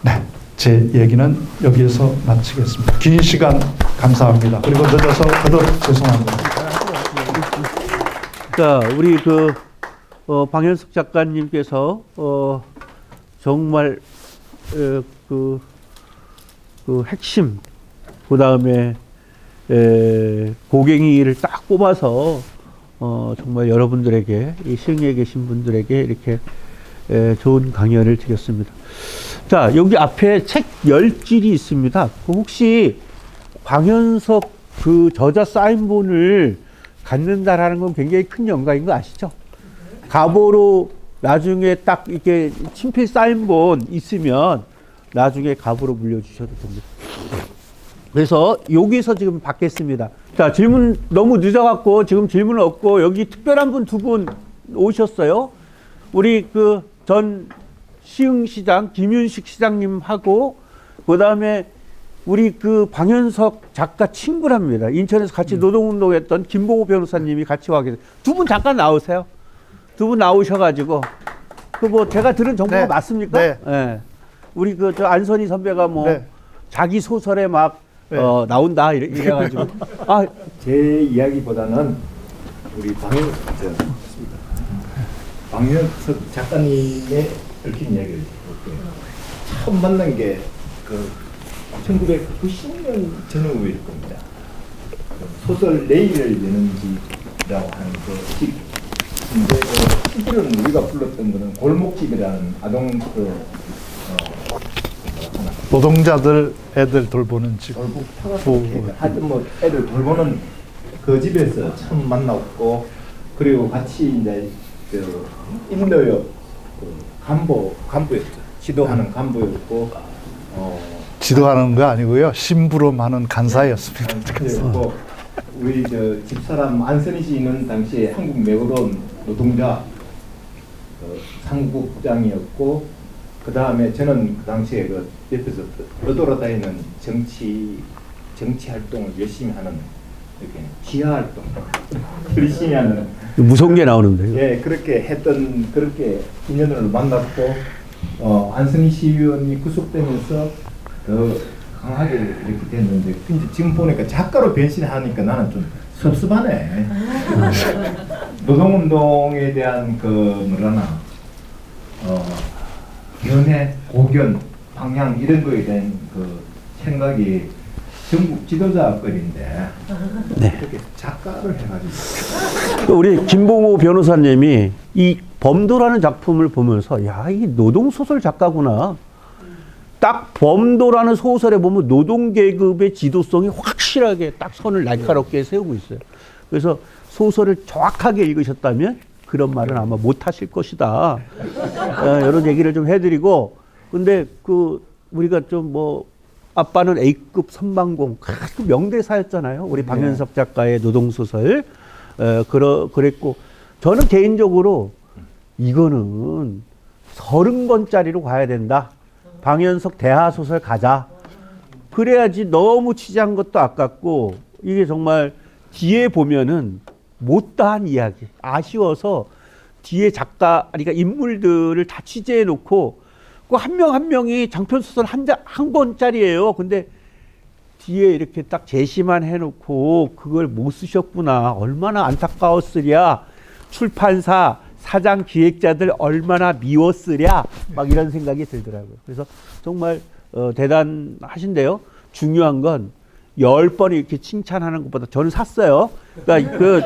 네, 제 얘기는 여기에서 마치겠습니다. 긴 시간 감사합니다. 그리고 늦어서 거듭 죄송합니다. 자, 우리 방현석 작가님께서 정말 그 핵심, 그 다음에 고갱이를 딱 뽑아서 정말 여러분들에게, 이 시흥에 계신 분들에게 이렇게 좋은 강연을 드렸습니다. 자, 여기 앞에 책 10질이 있습니다. 혹시 방현석 그 저자 사인본을 갖는다라는 건 굉장히 큰 영광인 거 아시죠? 가보로 나중에 딱 이렇게 친필 사인본 있으면 나중에 갑으로 물려주셔도 됩니다. 그래서 여기서 지금 받겠습니다. 자, 질문 너무 늦어갖고 지금 질문 없고 여기 특별한 분 두 분 오셨어요. 우리 전 시흥시장 김윤식 시장님하고 그 다음에 우리 방현석 작가 친구랍니다. 인천에서 같이 노동운동했던 김보고 변호사님이 같이 와 계세요. 두 분 잠깐 나오세요. 두 분 나오셔가지고 제가 들은 정보가 네. 맞습니까? 네. 네. 우리 저 안선희 선배가 네. 자기 소설에 막 네. 나온다 이래가지고 제 이야기보다는 우리 방현석 작가님의 얽힌 이야기를 볼게요. 처음 만난 게 그 1990년 전후일 겁니다. 그 소설 내일을 여는 집이라고 하는 그 집. 근데 그 시들은 우리가 불렀던 거는 골목집이라는 아동 노동자들 애들 돌보는 집. 돌보 하여튼 뭐 애들 돌보는 그 집에서 처음 만났고, 그리고 같이 이제 그 인도역 그 간부였죠. 지도하는 간부였고, 지도하는 거 아니고요. 심부름하는 간사였습니다. 그리고 우리 저 집사람 안선희 씨는 당시에 한국 매우론 노동자 상국장이었고, 그 다음에 저는 그 당시에 그 옆에서 떠돌아다니는 정치 활동을 열심히 하는 이렇게 지하 활동 열심히 하는 무서운 게 나오는데요. 예, 그렇게 했던 그렇게 인연을 만났고, 안선희 시의원이 구속되면서 더 강하게 이렇게 됐는데, 근데 지금 보니까 작가로 변신하니까 나는 좀 섭섭하네. 노동운동에 대한 그 뭐라나 견해, 고견, 방향 이런 거에 대한 그 생각이 전국 지도자거리인데 이렇게 작가를 해가지고 우리 김봉호 변호사님이 이 범도라는 작품을 보면서 야, 이 노동소설 작가구나. 딱 범도라는 소설에 보면 노동계급의 지도성이 확실하게 딱 선을 날카롭게 세우고 있어요. 그래서 소설을 정확하게 읽으셨다면 그런 말은 아마 못 하실 것이다. 이런 얘기를 좀 해드리고, 근데 그 우리가 좀 뭐 아빠는 A급 선방공, 그 명대사였잖아요. 우리 방현석 작가의 노동소설. 그랬고, 저는 개인적으로 이거는 30권짜리로 가야 된다. 방현석 대하소설 가자. 그래야지 너무 취재한 것도 아깝고, 이게 정말 뒤에 보면은 못다한 이야기. 아쉬워서 뒤에 작가, 그러니까 인물들을 다 취재해 놓고, 그 한 명 한 명이 장편소설 한 권짜리예요. 근데 뒤에 이렇게 딱 제시만 해놓고 그걸 못 쓰셨구나. 얼마나 안타까웠으랴. 출판사, 사장, 기획자들 얼마나 미웠으랴. 막 이런 생각이 들더라고요. 그래서 정말 대단하신데요. 중요한 건 10번 이렇게 칭찬하는 것보다 저는 샀어요. 그러니까 그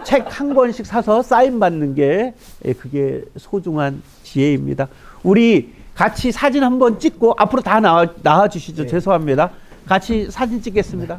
책 한 권씩 사서 사인 받는 게 그게 소중한 지혜입니다. 우리 같이 사진 한번 찍고 앞으로 다 나와 주시죠. 죄송합니다. 같이 사진 찍겠습니다.